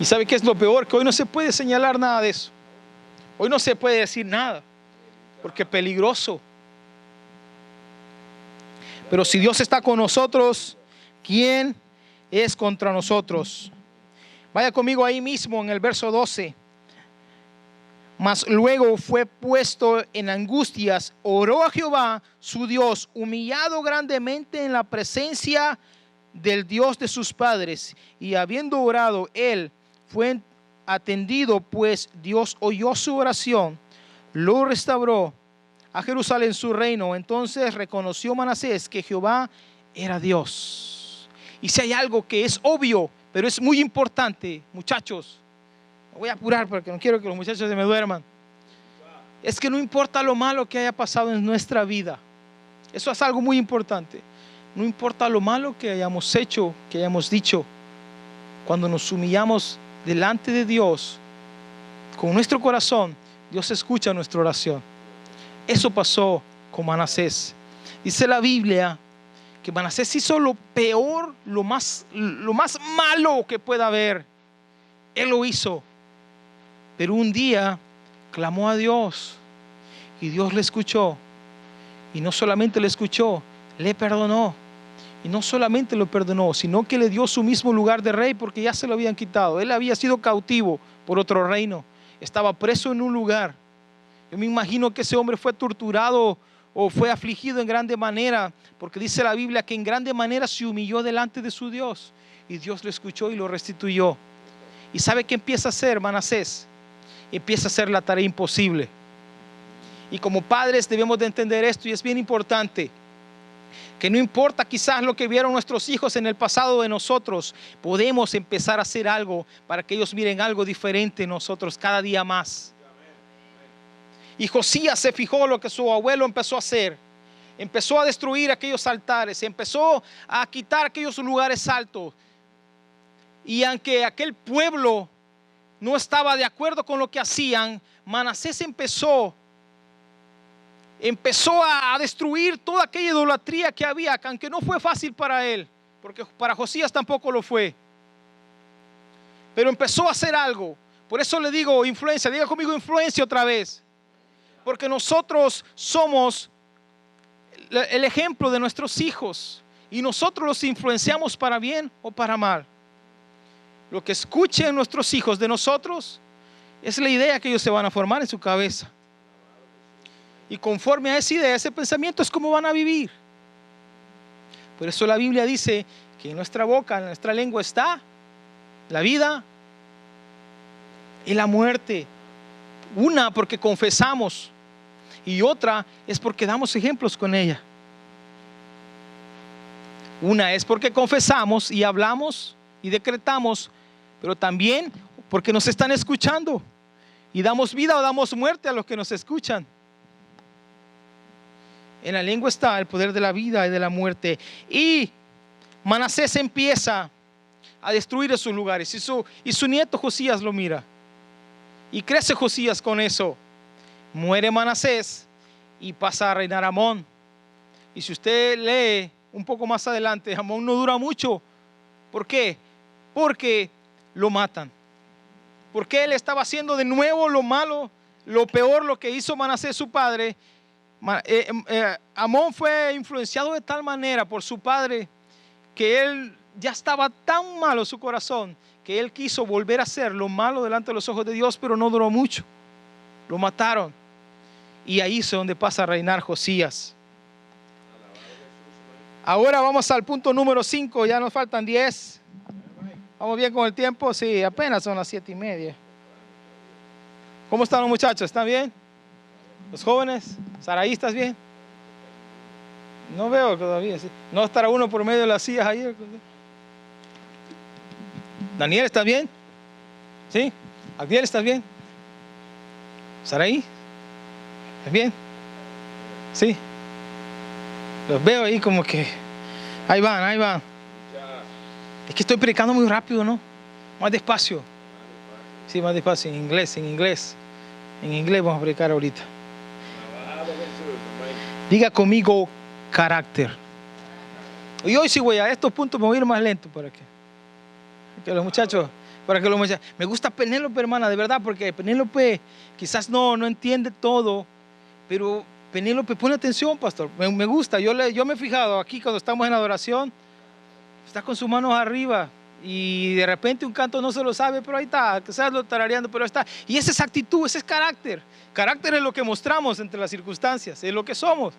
¿Y sabe qué es lo peor? Que hoy no se puede señalar nada de eso. Hoy no se puede decir nada, porque es peligroso. Pero si Dios está con nosotros, ¿quién es contra nosotros? Vaya conmigo ahí mismo en el verso 12. Mas luego fue puesto en angustias, oró a Jehová su Dios, humillado grandemente en la presencia del Dios de sus padres, y habiendo orado él, fue atendido, pues Dios oyó su oración, lo restauró a Jerusalén su reino. Entonces reconoció Manasés que Jehová era Dios. Y si hay algo que es obvio, pero es muy importante, muchachos, me voy a apurar porque no quiero que los muchachos se me duerman. Es que no importa lo malo que haya pasado en nuestra vida. Eso es algo muy importante. No importa lo malo que hayamos hecho, que hayamos dicho. Cuando nos humillamos delante de Dios con nuestro corazón, Dios escucha nuestra oración. Eso pasó con Manasés. Dice la Biblia que Manasés hizo lo peor, lo más malo que pueda haber. Él lo hizo. Pero un día clamó a Dios y Dios le escuchó. Y no solamente le escuchó, le perdonó. Y no solamente lo perdonó, sino que le dio su mismo lugar de rey, porque ya se lo habían quitado. Él había sido cautivo por otro reino. Estaba preso en un lugar. Yo me imagino que ese hombre fue torturado o fue afligido en grande manera, porque dice la Biblia que en grande manera se humilló delante de su Dios. Y Dios lo escuchó y lo restituyó. ¿Y sabe qué empieza a hacer Manasés? Empieza a hacer la tarea imposible. Y como padres debemos de entender esto, y es bien importante, que no importa quizás lo que vieron nuestros hijos en el pasado de nosotros, podemos empezar a hacer algo para que ellos miren algo diferente en nosotros cada día más. Y Josías se fijó lo que su abuelo empezó a hacer. Empezó a destruir aquellos altares, empezó a quitar aquellos lugares altos. Y aunque aquel pueblo no estaba de acuerdo con lo que hacían, Manasés empezó a destruir toda aquella idolatría que había, aunque no fue fácil para él, porque para Josías tampoco lo fue. Pero empezó a hacer algo. Por eso le digo influencia, diga conmigo influencia otra vez. Porque nosotros somos el ejemplo de nuestros hijos y nosotros los influenciamos para bien o para mal. Lo que escuchen nuestros hijos de nosotros es la idea que ellos se van a formar en su cabeza. Y conforme a esa idea, ese pensamiento es como van a vivir. Por eso la Biblia dice que en nuestra boca, en nuestra lengua está la vida y la muerte. Una porque confesamos y otra es porque damos ejemplos con ella. Una es porque confesamos y hablamos y decretamos, pero también porque nos están escuchando y damos vida o damos muerte a los que nos escuchan. En la lengua está el poder de la vida y de la muerte. Y Manasés empieza a destruir esos lugares. Y su nieto Josías lo mira. Y crece Josías con eso. Muere Manasés y pasa a reinar Amón. Y si usted lee un poco más adelante, Amón no dura mucho. ¿Por qué? Porque lo matan. Porque él estaba haciendo de nuevo lo malo, lo peor, lo que hizo Manasés su padre. Amón fue influenciado de tal manera por su padre que él ya estaba tan malo su corazón que él quiso volver a hacer lo malo delante de los ojos de Dios, pero no duró mucho. Lo mataron y ahí es donde pasa a reinar Josías. Ahora vamos al punto número 5. Ya nos faltan 10. ¿Vamos bien con el tiempo? Sí, apenas son las 7:30. ¿Cómo están los muchachos? ¿Están bien? ¿Los jóvenes? ¿Saraí, estás bien? No veo todavía. ¿Sí? No estará uno por medio de las sillas ayer. Daniel, ¿estás bien? ¿Sí? Abdiel, ¿estás bien? ¿Saraí? ¿Estás bien? Sí. Los veo ahí como que ahí van. Es que estoy predicando muy rápido, ¿no? Más despacio. Sí, más despacio, en inglés. En inglés vamos a predicar ahorita. Diga conmigo carácter. Y hoy sí, güey, a estos puntos me voy a ir más lento para que los muchachos, me gusta Penélope, hermana, de verdad, porque Penélope quizás no entiende todo, pero Penélope pone atención, pastor. Me gusta, yo me he fijado aquí cuando estamos en adoración, está con sus manos arriba y de repente un canto no se lo sabe, pero ahí está, quizás lo tarareando, pero ahí está. Y esa es actitud, ese es carácter. Carácter es lo que mostramos entre las circunstancias, es lo que somos.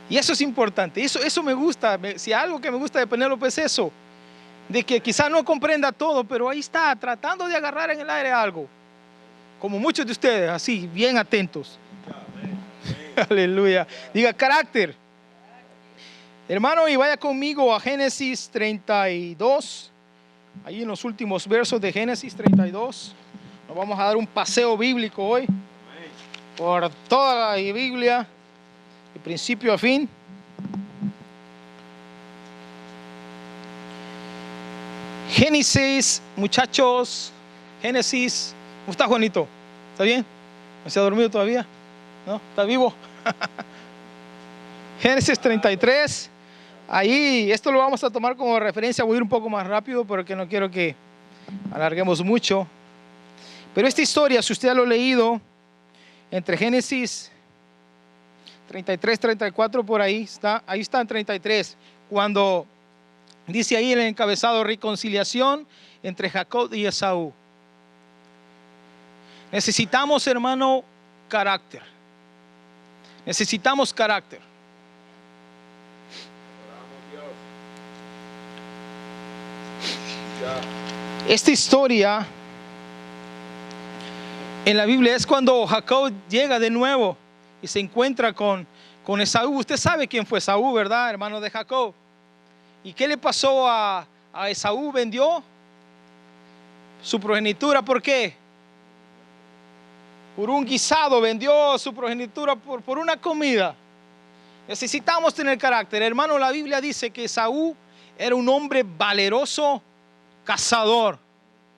Y eso es importante, eso me gusta. Si algo que me gusta de Penélope es eso, de que quizás no comprenda todo, pero ahí está, tratando de agarrar en el aire algo. Como muchos de ustedes, así, bien atentos. Aleluya. Diga carácter. Hermano, y vaya conmigo a Génesis 32. Ahí en los últimos versos de Génesis 32. Nos vamos a dar un paseo bíblico hoy. Por toda la Biblia, de principio a fin. Génesis, muchachos. Génesis. ¿Cómo está, Juanito? ¿Está bien? ¿No se ha dormido todavía? ¿No? ¿Está vivo? Génesis 33. Ahí, esto lo vamos a tomar como referencia. Voy a ir un poco más rápido porque no quiero que alarguemos mucho. Pero esta historia, si usted lo ha leído, entre Génesis 33, 34, por ahí está en 33, cuando dice ahí el encabezado, reconciliación entre Jacob y Esaú. Necesitamos, hermano, carácter. Necesitamos carácter. Esta historia en la Biblia es cuando Jacob llega de nuevo y se encuentra con Esaú. Usted sabe quién fue Esaú, ¿verdad, hermano de Jacob? ¿Y qué le pasó a Esaú? Vendió su progenitura. ¿Por qué? Por un guisado. Vendió su progenitura por una comida. Necesitamos tener carácter. Hermano, la Biblia dice que Esaú era un hombre valeroso cazador.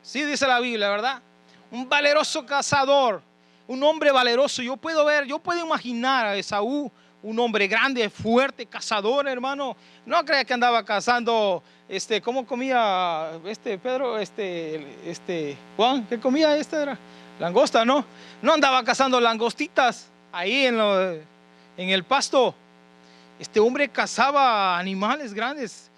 Sí dice la Biblia, ¿verdad? Un valeroso cazador, un hombre valeroso. Yo puedo imaginar a Esaú, un hombre grande, fuerte, cazador, hermano. No crea que andaba cazando, ¿cómo comía Pedro? Juan, ¿qué comía era? Langosta, ¿no? No andaba cazando langostitas ahí en el pasto. Este hombre cazaba animales grandes.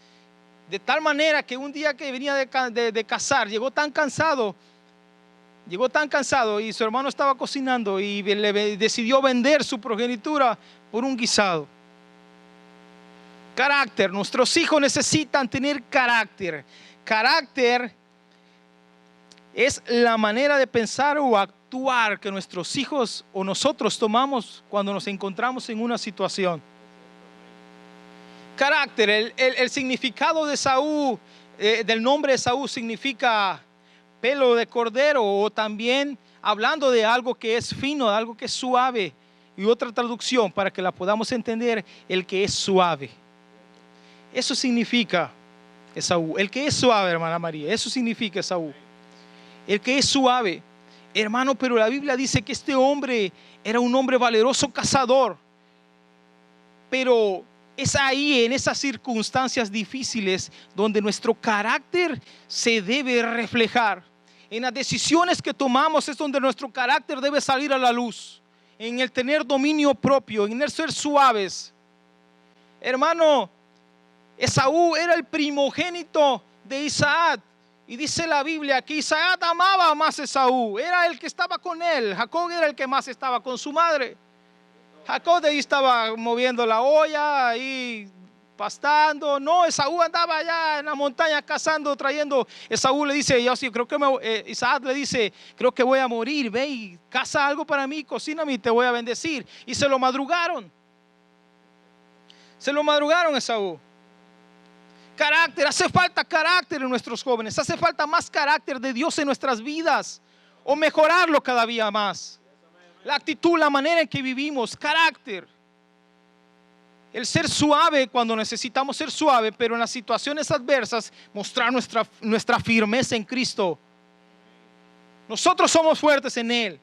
De tal manera que un día que venía de cazar, llegó tan cansado y su hermano estaba cocinando y decidió vender su progenitura por un guisado. Carácter. Nuestros hijos necesitan tener carácter. Carácter es la manera de pensar o actuar que nuestros hijos o nosotros tomamos cuando nos encontramos en una situación. Carácter, el significado de Esaú, del nombre de Esaú significa pelo de cordero, o también hablando de algo que es fino, de algo que es suave. Y otra traducción para que la podamos entender, el que es suave. Eso significa Esaú. El que es suave, hermana María, eso significa Esaú. El que es suave, hermano, pero la Biblia dice que este hombre era un hombre valeroso cazador. Pero es ahí, en esas circunstancias difíciles, donde nuestro carácter se debe reflejar. En las decisiones que tomamos es donde nuestro carácter debe salir a la luz. En el tener dominio propio, en el ser suaves. Hermano, Esaú era el primogénito de Isaac. Y dice la Biblia que Isaac amaba más a Esaú. Era el que estaba con él. Jacob era el que más estaba con su madre. Jacob de ahí estaba moviendo la olla, ahí pastando. No, Esaú andaba allá en la montaña cazando, trayendo. Esaú le dice, Isaac le dice, creo que voy a morir. Ve y caza algo para mí, cocíname y te voy a bendecir. Y se lo madrugaron. Esaú. Carácter, hace falta carácter en nuestros jóvenes. Hace falta más carácter de Dios en nuestras vidas. O mejorarlo cada día más. La actitud, la manera en que vivimos, carácter. El ser suave cuando necesitamos ser suave, pero en las situaciones adversas mostrar nuestra firmeza en Cristo. Nosotros somos fuertes en Él.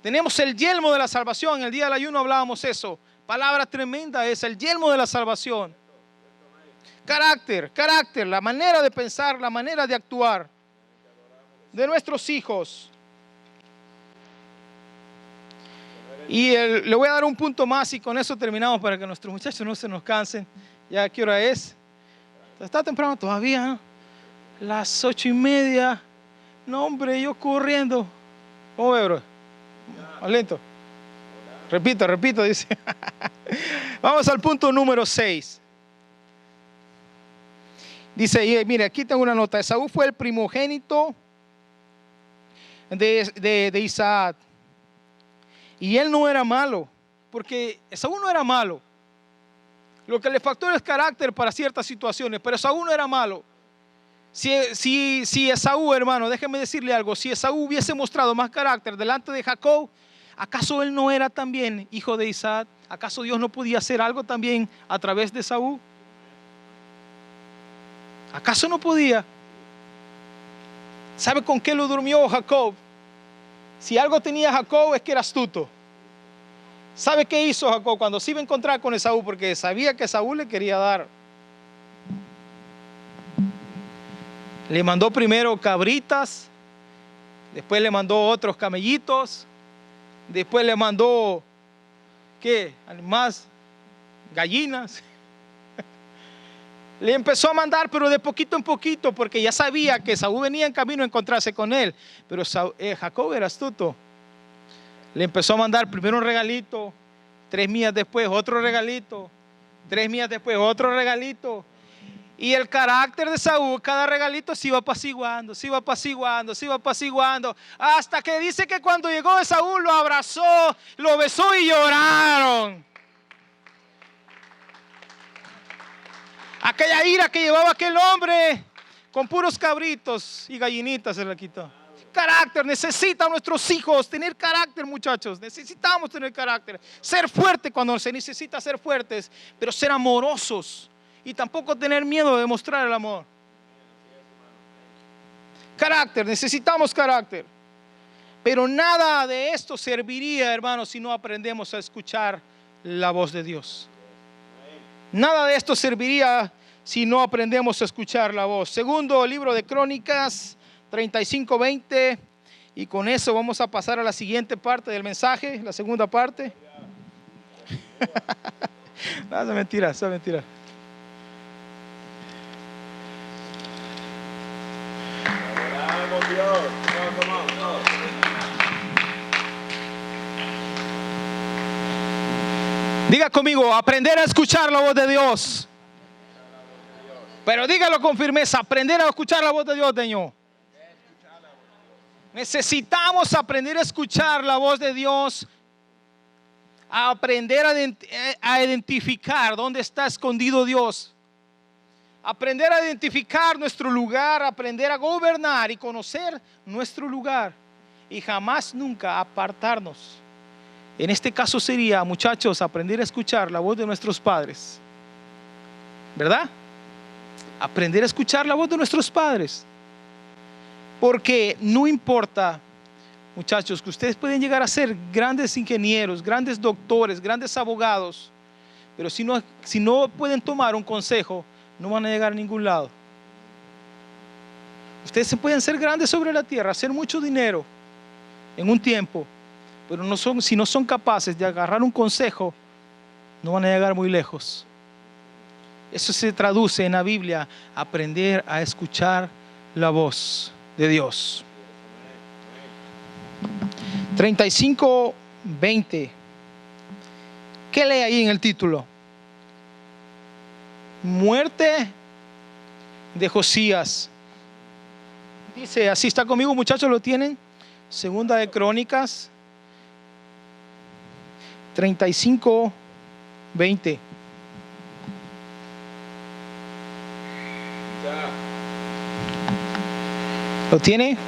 Tenemos el yelmo de la salvación. En el día del ayuno hablábamos eso. Palabra tremenda es el yelmo de la salvación. Carácter, la manera de pensar, la manera de actuar de nuestros hijos. Y le voy a dar un punto más y con eso terminamos para que nuestros muchachos no se nos cansen. ¿Ya qué hora es? Está temprano todavía, ¿no? Las 8:30. No, hombre, yo corriendo. ¿Cómo ve, bro? Más lento. Repito, dice. Vamos al punto número 6. Dice, mire, aquí tengo una nota. Esaú fue el primogénito de Isaac. Y él no era malo, porque Esaú no era malo. Lo que le faltó era el carácter para ciertas situaciones, pero Esaú no era malo. Si Esaú, hermano, déjeme decirle algo, si Esaú hubiese mostrado más carácter delante de Jacob, ¿acaso él no era también hijo de Isaac? ¿Acaso Dios no podía hacer algo también a través de Esaú? ¿Acaso no podía? ¿Sabe con qué lo durmió Jacob? Si algo tenía Jacob es que era astuto. ¿Sabe qué hizo Jacob cuando se iba a encontrar con Esaú? Porque sabía que Esaú le quería dar. Le mandó primero cabritas, después le mandó otros camellitos, después le mandó, ¿qué? Más gallinas. Le empezó a mandar, pero de poquito en poquito, porque ya sabía que Esaú venía en camino a encontrarse con él. Pero Jacob era astuto. Le empezó a mandar primero un regalito, 3 millas después otro regalito, 3 millas después otro regalito. Y el carácter de Saúl, cada regalito se iba apaciguando, se iba apaciguando, se iba apaciguando. Hasta que dice que cuando llegó Saúl lo abrazó, lo besó y lloraron. Aquella ira que llevaba aquel hombre con puros cabritos y gallinitas se la quitó. Carácter, necesitan nuestros hijos tener carácter, muchachos. Necesitamos tener carácter. Ser fuerte cuando se necesita ser fuertes, pero ser amorosos. Y tampoco tener miedo de demostrar el amor. Carácter, necesitamos carácter. Pero nada de esto serviría, hermanos, si no aprendemos a escuchar la voz de Dios. Nada de esto serviría si no aprendemos a escuchar la voz. Segundo libro de Crónicas 35:20. Y con eso vamos a pasar a la siguiente parte del mensaje, la segunda parte. No, es mentira, es mentira. Dios. No, come on, no. Diga conmigo, aprender a escuchar la voz de Dios. Pero dígalo con firmeza, aprender a escuchar la voz de Dios, Señor. Necesitamos aprender a escuchar la voz de Dios, a aprender a identificar dónde está escondido Dios, aprender a identificar nuestro lugar, aprender a gobernar y conocer nuestro lugar y jamás nunca apartarnos. En este caso sería, muchachos, aprender a escuchar la voz de nuestros padres, ¿verdad? Aprender a escuchar la voz de nuestros padres. Porque no importa, muchachos, que ustedes pueden llegar a ser grandes ingenieros, grandes doctores, grandes abogados, pero si no pueden tomar un consejo, no van a llegar a ningún lado. Ustedes se pueden ser grandes sobre la tierra, hacer mucho dinero en un tiempo, pero si no son capaces de agarrar un consejo, no van a llegar muy lejos. Eso se traduce en la Biblia, aprender a escuchar la voz de Dios. 35:20. ¿Qué lee ahí en el título? Muerte de Josías. Dice, así está conmigo, muchachos, ¿lo tienen? Segunda de Crónicas 35:20. ¿Lo tiene?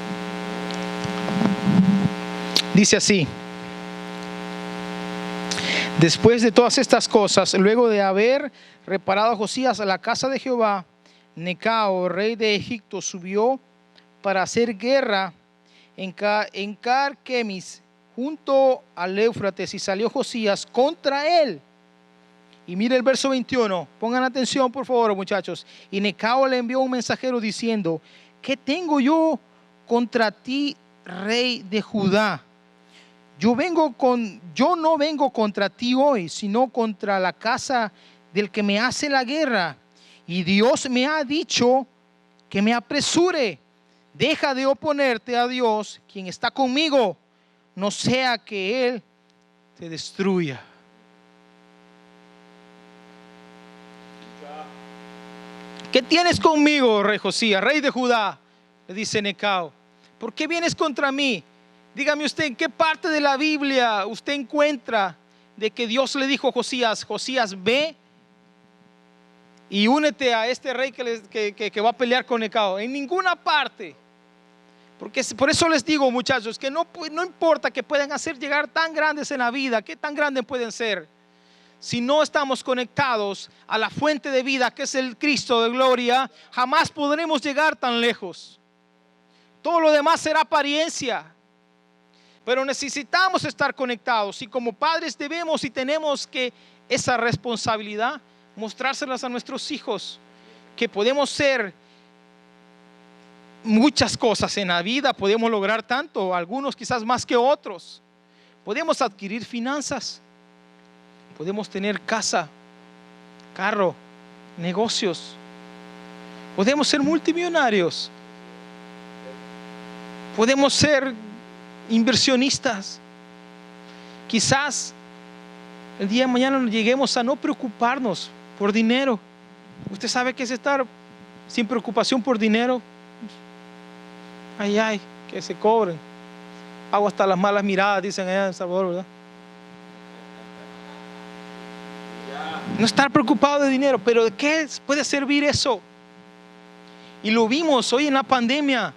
Dice así: después de todas estas cosas, luego de haber reparado a Josías a la casa de Jehová, Necao, rey de Egipto, subió para hacer guerra en Carquemis, junto al Éufrates, y salió Josías contra él. Y mire el verso 21, pongan atención por favor, muchachos. Y Necao le envió un mensajero diciendo: ¿qué tengo yo contra ti, rey de Judá? Yo no vengo contra ti hoy, sino contra la casa del que me hace la guerra. Y Dios me ha dicho que me apresure. Deja de oponerte a Dios, quien está conmigo, no sea que Él te destruya. ¿Qué tienes conmigo, rey Josías, rey de Judá? Le dice Necao. ¿Por qué vienes contra mí? Dígame usted, ¿en qué parte de la Biblia usted encuentra de que Dios le dijo a Josías, Josías, ve y únete a este rey que va a pelear con Necao? En ninguna parte. Porque por eso les digo, muchachos, que no importa que puedan hacer llegar tan grandes en la vida, ¿qué tan grandes pueden ser? Si no estamos conectados a la fuente de vida que es el Cristo de gloria, jamás podremos llegar tan lejos. Todo lo demás será apariencia. Pero necesitamos estar conectados y como padres debemos y tenemos que esa responsabilidad mostrárselas a nuestros hijos, que podemos ser muchas cosas en la vida, podemos lograr tanto, algunos quizás más que otros. Podemos adquirir finanzas, podemos tener casa, carro, negocios, podemos ser multimillonarios, podemos ser inversionistas. Quizás el día de mañana lleguemos a no preocuparnos por dinero. Usted sabe que es estar sin preocupación por dinero. Ay, que se cobren. Hago hasta las malas miradas, dicen allá en El Salvador, ¿verdad? No estar preocupado de dinero, pero ¿de qué puede servir eso? Y lo vimos hoy en la pandemia.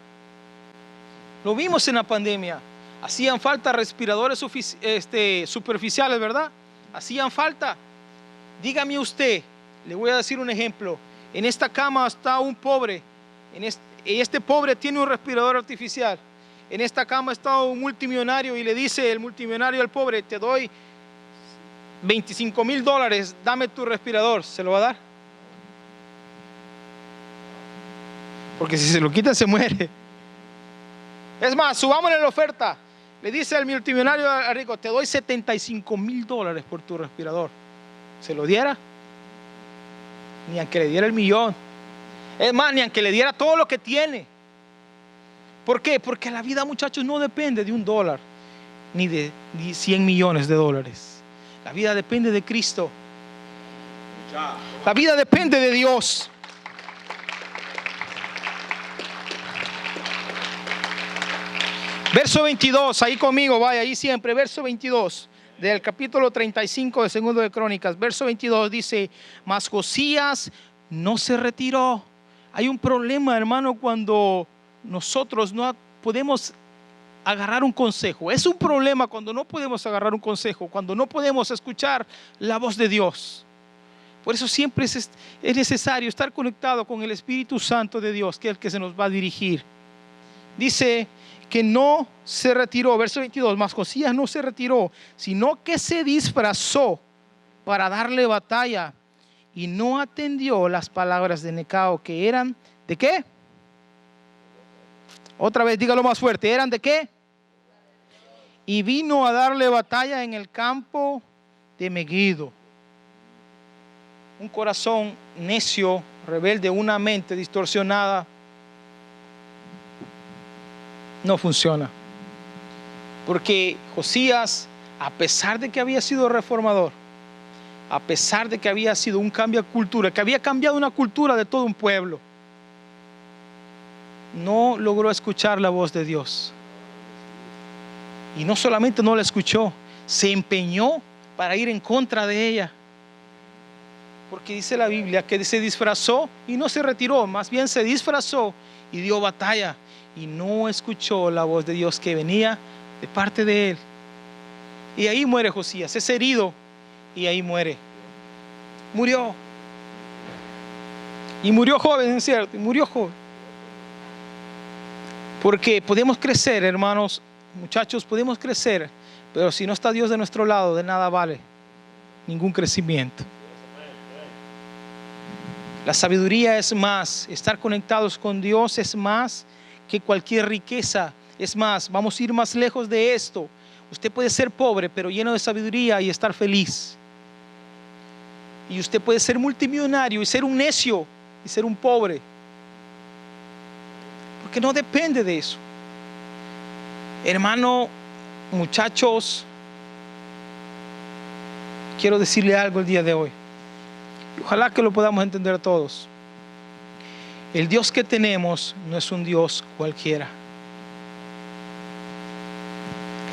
Lo vimos en la pandemia. Hacían falta respiradores superficiales, ¿verdad? Hacían falta. Dígame usted, le voy a decir un ejemplo. En esta cama está un pobre. Este pobre tiene un respirador artificial. En esta cama está un multimillonario y le dice el multimillonario al pobre, te doy $25,000, dame tu respirador. ¿Se lo va a dar? Porque si se lo quita se muere. Es más, subámosle la oferta. Le dice el multimillonario al rico, te doy $75,000 por tu respirador. ¿Se lo diera? Ni aunque le diera el millón. Es más, ni aunque le diera todo lo que tiene. ¿Por qué? Porque la vida, muchachos, no depende de $1 ni de 100 millones de dólares. La vida depende de Cristo. La vida depende de Dios. Verso 22, ahí conmigo, vaya, ahí siempre. Verso 22 del capítulo 35 de Segundo de Crónicas. Verso 22 dice, mas Josías no se retiró. Hay un problema, hermano, cuando nosotros no podemos agarrar un consejo. Es un problema cuando no podemos agarrar un consejo, cuando no podemos escuchar la voz de Dios. Por eso siempre es necesario estar conectado con el Espíritu Santo de Dios, que es el que se nos va a dirigir. Dice que no se retiró, verso 22, mas Josías no se retiró, sino que se disfrazó para darle batalla y no atendió las palabras de Necao, que eran, ¿de qué? Otra vez, dígalo más fuerte, ¿eran de qué? Y vino a darle batalla en el campo de Megiddo. Un corazón necio, rebelde, una mente distorsionada, no funciona. Porque Josías, a pesar de que había sido reformador, a pesar de que había sido un cambio de cultura, que había cambiado una cultura de todo un pueblo, no logró escuchar la voz de Dios. Y no solamente no la escuchó, se empeñó para ir en contra de ella. Porque dice la Biblia que se disfrazó y no se retiró, más bien se disfrazó y dio batalla. Y no escuchó la voz de Dios que venía de parte de él. Y ahí muere Josías, es herido y ahí muere. Murió. Y murió joven, ¿es cierto? Y murió joven. Porque podemos crecer, hermanos, muchachos, podemos crecer, pero si no está Dios de nuestro lado, de nada vale ningún crecimiento. La sabiduría es más, estar conectados con Dios es más que cualquier riqueza. Es más, vamos a ir más lejos de esto. Usted puede ser pobre, pero lleno de sabiduría y estar feliz. Y usted puede ser multimillonario y ser un necio y ser un pobre. Porque no depende de eso. Hermano, muchachos, quiero decirle algo el día de hoy. Ojalá que lo podamos entender todos. El Dios que tenemos no es un Dios cualquiera.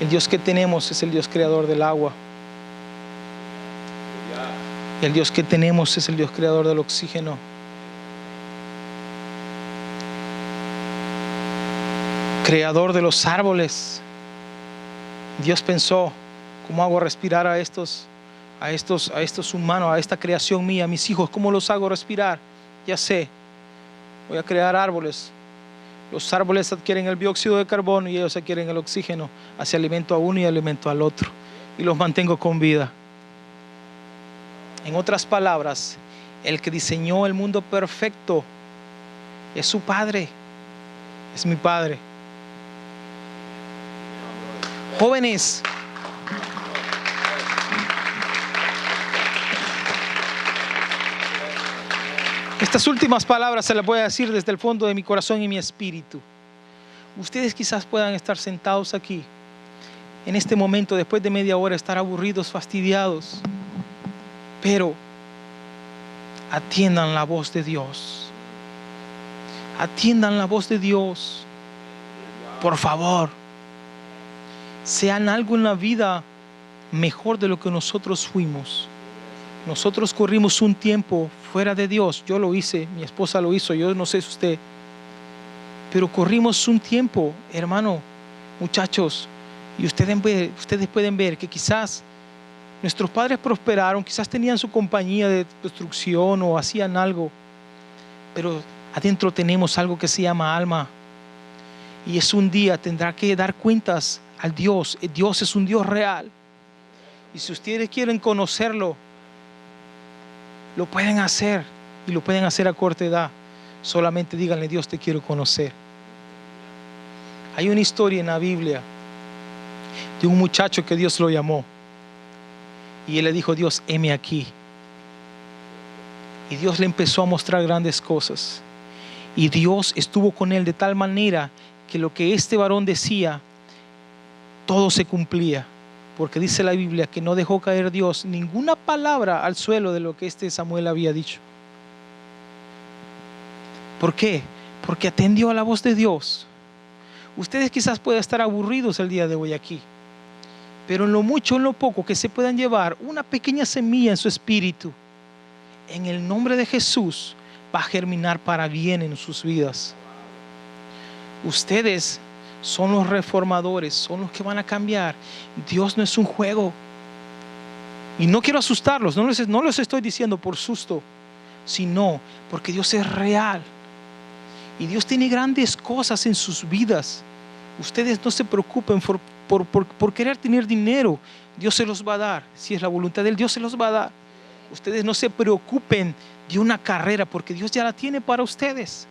El Dios que tenemos es el Dios creador del agua. El Dios que tenemos es el Dios creador del oxígeno. Creador de los árboles. Dios pensó, ¿cómo hago respirar a estos humanos, a esta creación mía, a mis hijos? ¿Cómo los hago respirar? Ya sé, voy a crear árboles. Los árboles adquieren el dióxido de carbono y ellos adquieren el oxígeno. Hace alimento a uno y alimento al otro. Y los mantengo con vida. En otras palabras, el que diseñó el mundo perfecto es su Padre. Es mi Padre. Jóvenes, estas últimas palabras se las voy a decir desde el fondo de mi corazón y mi espíritu. Ustedes quizás puedan estar sentados aquí en este momento, después de media hora, estar aburridos, fastidiados, pero atiendan la voz de Dios. Atiendan la voz de Dios. Por favor, sean algo en la vida mejor de lo que nosotros fuimos. Nosotros corrimos un tiempo fuera de Dios. Yo lo hice, mi esposa lo hizo, yo no sé si usted. Pero corrimos un tiempo, hermano, muchachos, y ustedes pueden ver que quizás nuestros padres prosperaron, quizás tenían su compañía de construcción o hacían algo, pero adentro tenemos algo que se llama alma. Y es un día tendrá que dar cuentas al Dios. Dios es un Dios real. Y si ustedes quieren conocerlo, lo pueden hacer. Y lo pueden hacer a corta edad. Solamente díganle: Dios, te quiero conocer. Hay una historia en la Biblia de un muchacho que Dios lo llamó. Y él le dijo: Dios, heme aquí. Y Dios le empezó a mostrar grandes cosas. Y Dios estuvo con él de tal manera que lo que este varón decía, todo se cumplía. Porque dice la Biblia que no dejó caer Dios ninguna palabra al suelo de lo que este Samuel había dicho. ¿Por qué? Porque atendió a la voz de Dios. Ustedes quizás puedan estar aburridos el día de hoy aquí, pero en lo mucho, en lo poco que se puedan llevar una pequeña semilla en su espíritu, en el nombre de Jesús va a germinar para bien en sus vidas. Ustedes son los reformadores, son los que van a cambiar. Dios no es un juego. Y no quiero asustarlos, no les estoy diciendo por susto, sino porque Dios es real. Y Dios tiene grandes cosas en sus vidas. Ustedes no se preocupen por querer tener dinero. Dios se los va a dar. Si es la voluntad de Él, Dios se los va a dar. Ustedes no se preocupen de una carrera, porque Dios ya la tiene para ustedes.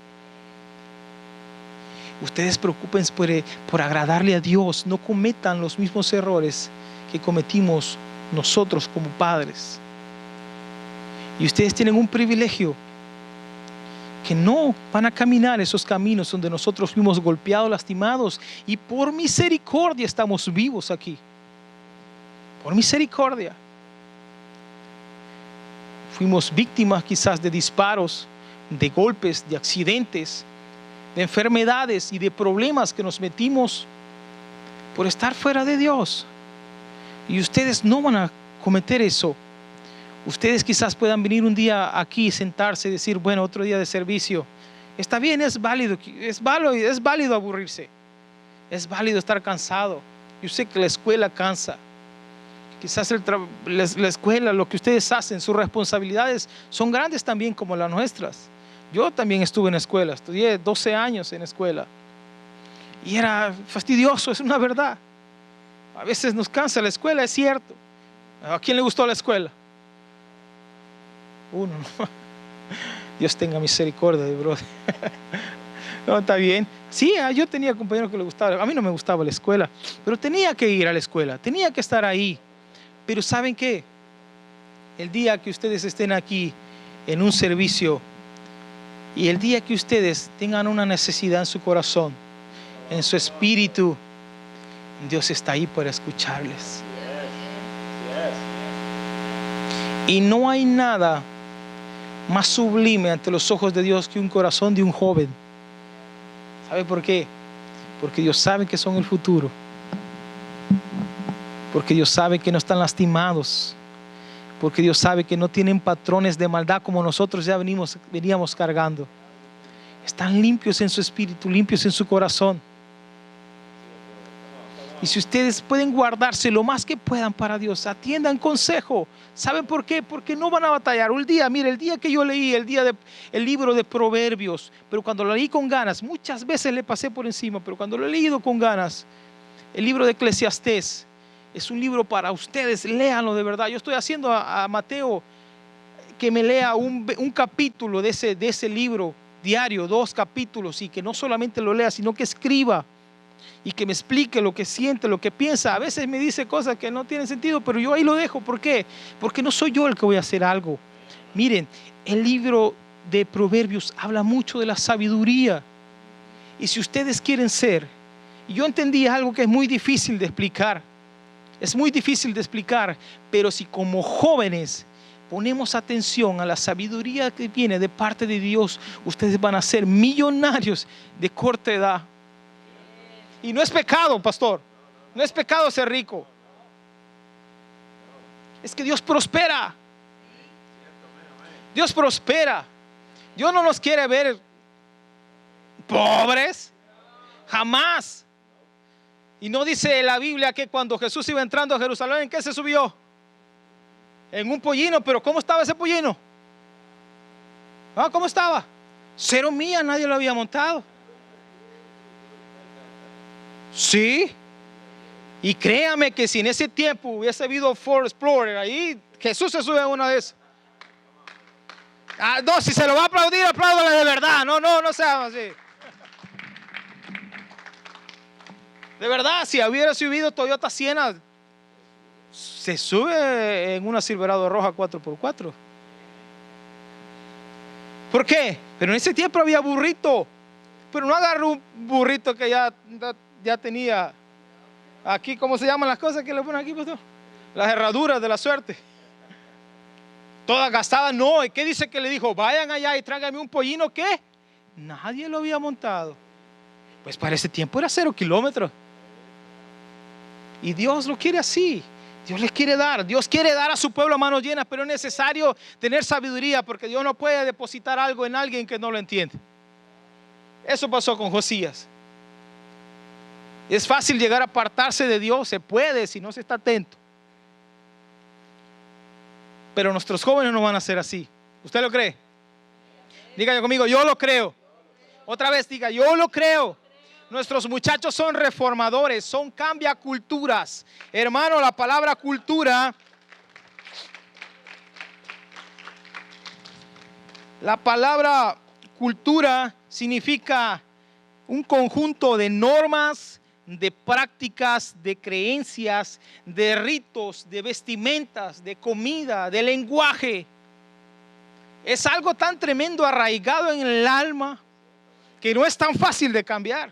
Ustedes preocupen por agradarle a Dios. No cometan los mismos errores que cometimos nosotros como padres. Y ustedes tienen un privilegio, que no van a caminar esos caminos donde nosotros fuimos golpeados, lastimados, y por misericordia estamos vivos aquí. Por misericordia. Fuimos víctimas quizás de disparos, de golpes, de accidentes, de enfermedades y de problemas que nos metimos por estar fuera de Dios. Y ustedes no van a cometer eso. Ustedes quizás puedan venir un día aquí, sentarse y decir: bueno, otro día de servicio. Está bien, es válido aburrirse. Es válido estar cansado. Yo sé que la escuela cansa. Quizás la escuela, lo que ustedes hacen, sus responsabilidades son grandes también como las nuestras. Yo también estuve en escuela, estudié 12 años en escuela. Y era fastidioso, es una verdad. A veces nos cansa la escuela, es cierto. ¿A quién le gustó la escuela? Uno, ¿no? Dios tenga misericordia de brother. No, está bien. Sí, yo tenía compañeros que le gustaba. A mí no me gustaba la escuela, pero tenía que ir a la escuela, tenía que estar ahí. Pero ¿saben qué? El día que ustedes estén aquí en un servicio, y el día que ustedes tengan una necesidad en su corazón, en su espíritu, Dios está ahí para escucharles. Y no hay nada más sublime ante los ojos de Dios que un corazón de un joven. ¿Sabe por qué? Porque Dios sabe que son el futuro. Porque Dios sabe que no están lastimados. Porque Dios sabe que no tienen patrones de maldad como nosotros ya veníamos cargando. Están limpios en su espíritu, limpios en su corazón. Y si ustedes pueden guardarse lo más que puedan para Dios, atiendan consejo. ¿Saben por qué? Porque no van a batallar. El día que yo leí el libro de Proverbios, pero cuando lo leí con ganas, muchas veces le pasé por encima, pero cuando lo he leído con ganas, el libro de Eclesiastés es un libro para ustedes. Léanlo de verdad. Yo estoy haciendo a Mateo que me lea un capítulo de ese libro diario, 2 capítulos, y que no solamente lo lea, sino que escriba y que me explique lo que siente, lo que piensa. A veces me dice cosas que no tienen sentido, pero yo ahí lo dejo. ¿Por qué? Porque no soy yo el que voy a hacer algo. Miren, el libro de Proverbios habla mucho de la sabiduría. Y si ustedes quieren ser, y yo entendí algo que es muy difícil de explicar. Es muy difícil de explicar, pero si como jóvenes ponemos atención a la sabiduría que viene de parte de Dios, ustedes van a ser millonarios de corta edad. Y no es pecado, pastor. No es pecado ser rico. Es que Dios prospera. Dios prospera. Dios no nos quiere ver pobres. Jamás. Y no dice la Biblia que cuando Jesús iba entrando a Jerusalén, ¿en qué se subió? En un pollino. Pero ¿cómo estaba ese pollino? ¿Cómo estaba? 0 millas, nadie lo había montado. Sí. Y créame que si en ese tiempo hubiese habido Ford Explorer ahí, Jesús se sube a una de esas. No, si se lo va a aplaudir, apláudale de verdad. No sea así. De verdad, si hubiera subido Toyota Siena, se sube en una Silverado roja 4x4. ¿Por qué? Pero en ese tiempo había burrito. Pero no agarró un burrito que ya tenía aquí, ¿cómo se llaman las cosas que le ponen aquí, pastor? Las herraduras de la suerte. Todas gastadas. No, ¿y qué dice que le dijo? Vayan allá y tráiganme un pollino. ¿Qué? Nadie lo había montado. Pues para ese tiempo era 0 kilómetros. Y Dios lo quiere así. Dios les quiere dar. Dios quiere dar a su pueblo a manos llenas, pero es necesario tener sabiduría, porque Dios no puede depositar algo en alguien que no lo entiende. Eso pasó con Josías. Es fácil llegar a apartarse de Dios. Se puede si no se está atento. Pero nuestros jóvenes no van a ser así. ¿Usted lo cree? Diga conmigo, yo lo creo. Otra vez diga, yo lo creo. Nuestros muchachos son reformadores, son cambiaculturas. Hermano, la palabra cultura, la palabra cultura significa un conjunto de normas, de prácticas, de creencias, de ritos, de vestimentas, de comida, de lenguaje. Es algo tan tremendo, arraigado en el alma, que no es tan fácil de cambiar.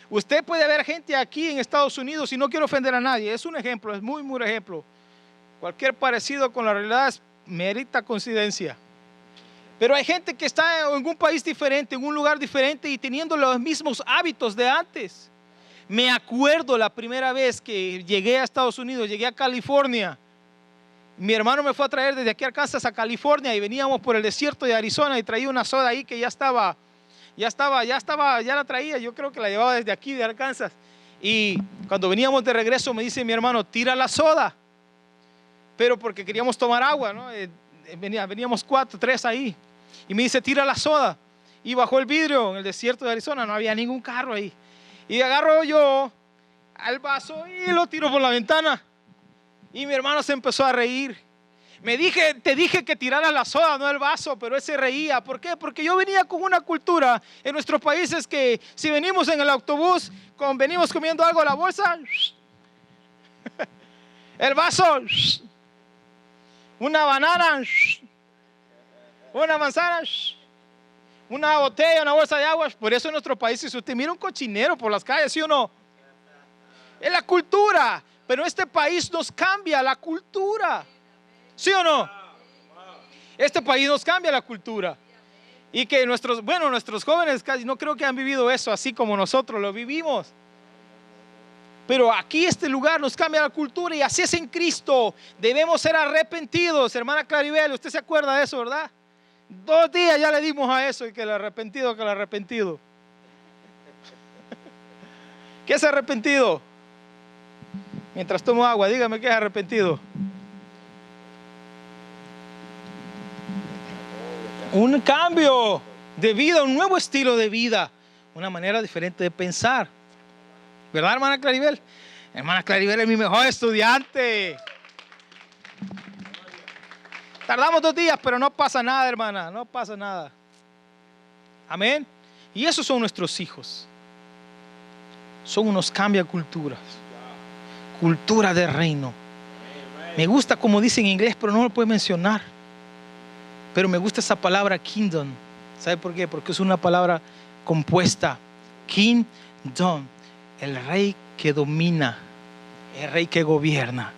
Usted puede ver gente aquí en Estados Unidos, y no quiero ofender a nadie, es un ejemplo, es muy ejemplo. Cualquier parecido con la realidad es merita coincidencia. Pero hay gente que está en un país diferente, en un lugar diferente, y teniendo los mismos hábitos de antes. Me acuerdo la primera vez que llegué a Estados Unidos, llegué a California. Mi hermano me fue a traer desde aquí a Arkansas a California, y veníamos por el desierto de Arizona, y traía una soda ahí que ya la traía. Yo creo que la llevaba desde aquí de Arkansas. Y cuando veníamos de regreso me dice mi hermano, tira la soda. Pero porque queríamos tomar agua, ¿no? Veníamos 4, 3 ahí. Y me dice, tira la soda. Y bajó el vidrio en el desierto de Arizona, no había ningún carro ahí. Y agarro yo al vaso y lo tiro por la ventana. Y mi hermano se empezó a reír. Te dije que tiraras la soda, no el vaso, pero él se reía. ¿Por qué? Porque yo venía con una cultura en nuestros países que si venimos en el autobús, venimos comiendo algo a la bolsa, el vaso, una banana, una manzana, una botella, una bolsa de agua. Por eso en nuestros países, si usted mira un cochinero por las calles, ¿sí o no? Es la cultura. Pero este país nos cambia la cultura. ¿Sí o no? Este país nos cambia la cultura. Y que nuestros jóvenes casi no creo que han vivido eso así como nosotros lo vivimos. Pero aquí este lugar nos cambia la cultura y así es en Cristo. Debemos ser arrepentidos. Hermana Claribel, usted se acuerda de eso, ¿verdad? 2 días ya le dimos a eso, y que el arrepentido, que el arrepentido. ¿Qué es arrepentido? Mientras tomo agua, dígame qué es arrepentido. Un cambio de vida, un nuevo estilo de vida, una manera diferente de pensar. ¿Verdad, hermana Claribel? Hermana Claribel es mi mejor estudiante. Tardamos 2 días, pero no pasa nada, hermana, no pasa nada. Amén. Y esos son nuestros hijos. Son unos cambiaculturas. Cultura de reino. Me gusta como dice en inglés, pero no lo puedo mencionar. Pero me gusta esa palabra kingdom. ¿Sabe por qué? Porque es una palabra compuesta. Kingdom. El rey que domina. El rey que gobierna.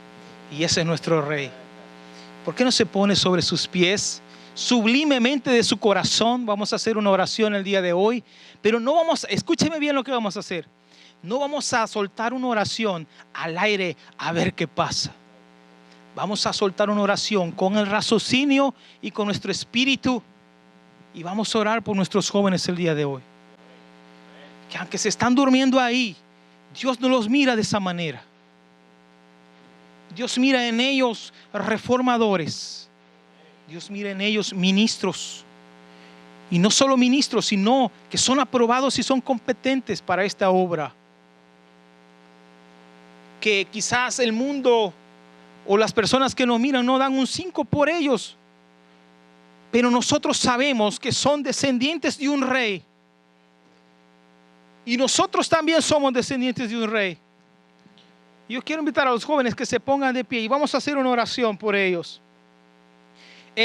Y ese es nuestro rey. ¿Por qué no se pone sobre sus pies? Sublimemente de su corazón. Vamos a hacer una oración el día de hoy. Pero no vamos, escúcheme bien lo que vamos a hacer. No vamos a soltar una oración al aire a ver qué pasa. Vamos a soltar una oración con el raciocinio y con nuestro espíritu. Y vamos a orar por nuestros jóvenes el día de hoy. Que aunque se están durmiendo ahí, Dios no los mira de esa manera. Dios mira en ellos reformadores. Dios mira en ellos ministros. Y no solo ministros, sino que son aprobados y son competentes para esta obra. Que quizás el mundo o las personas que nos miran no dan un 5 por ellos. Pero nosotros sabemos que son descendientes de un rey. Y nosotros también somos descendientes de un rey. Yo quiero invitar a los jóvenes que se pongan de pie y vamos a hacer una oración por ellos.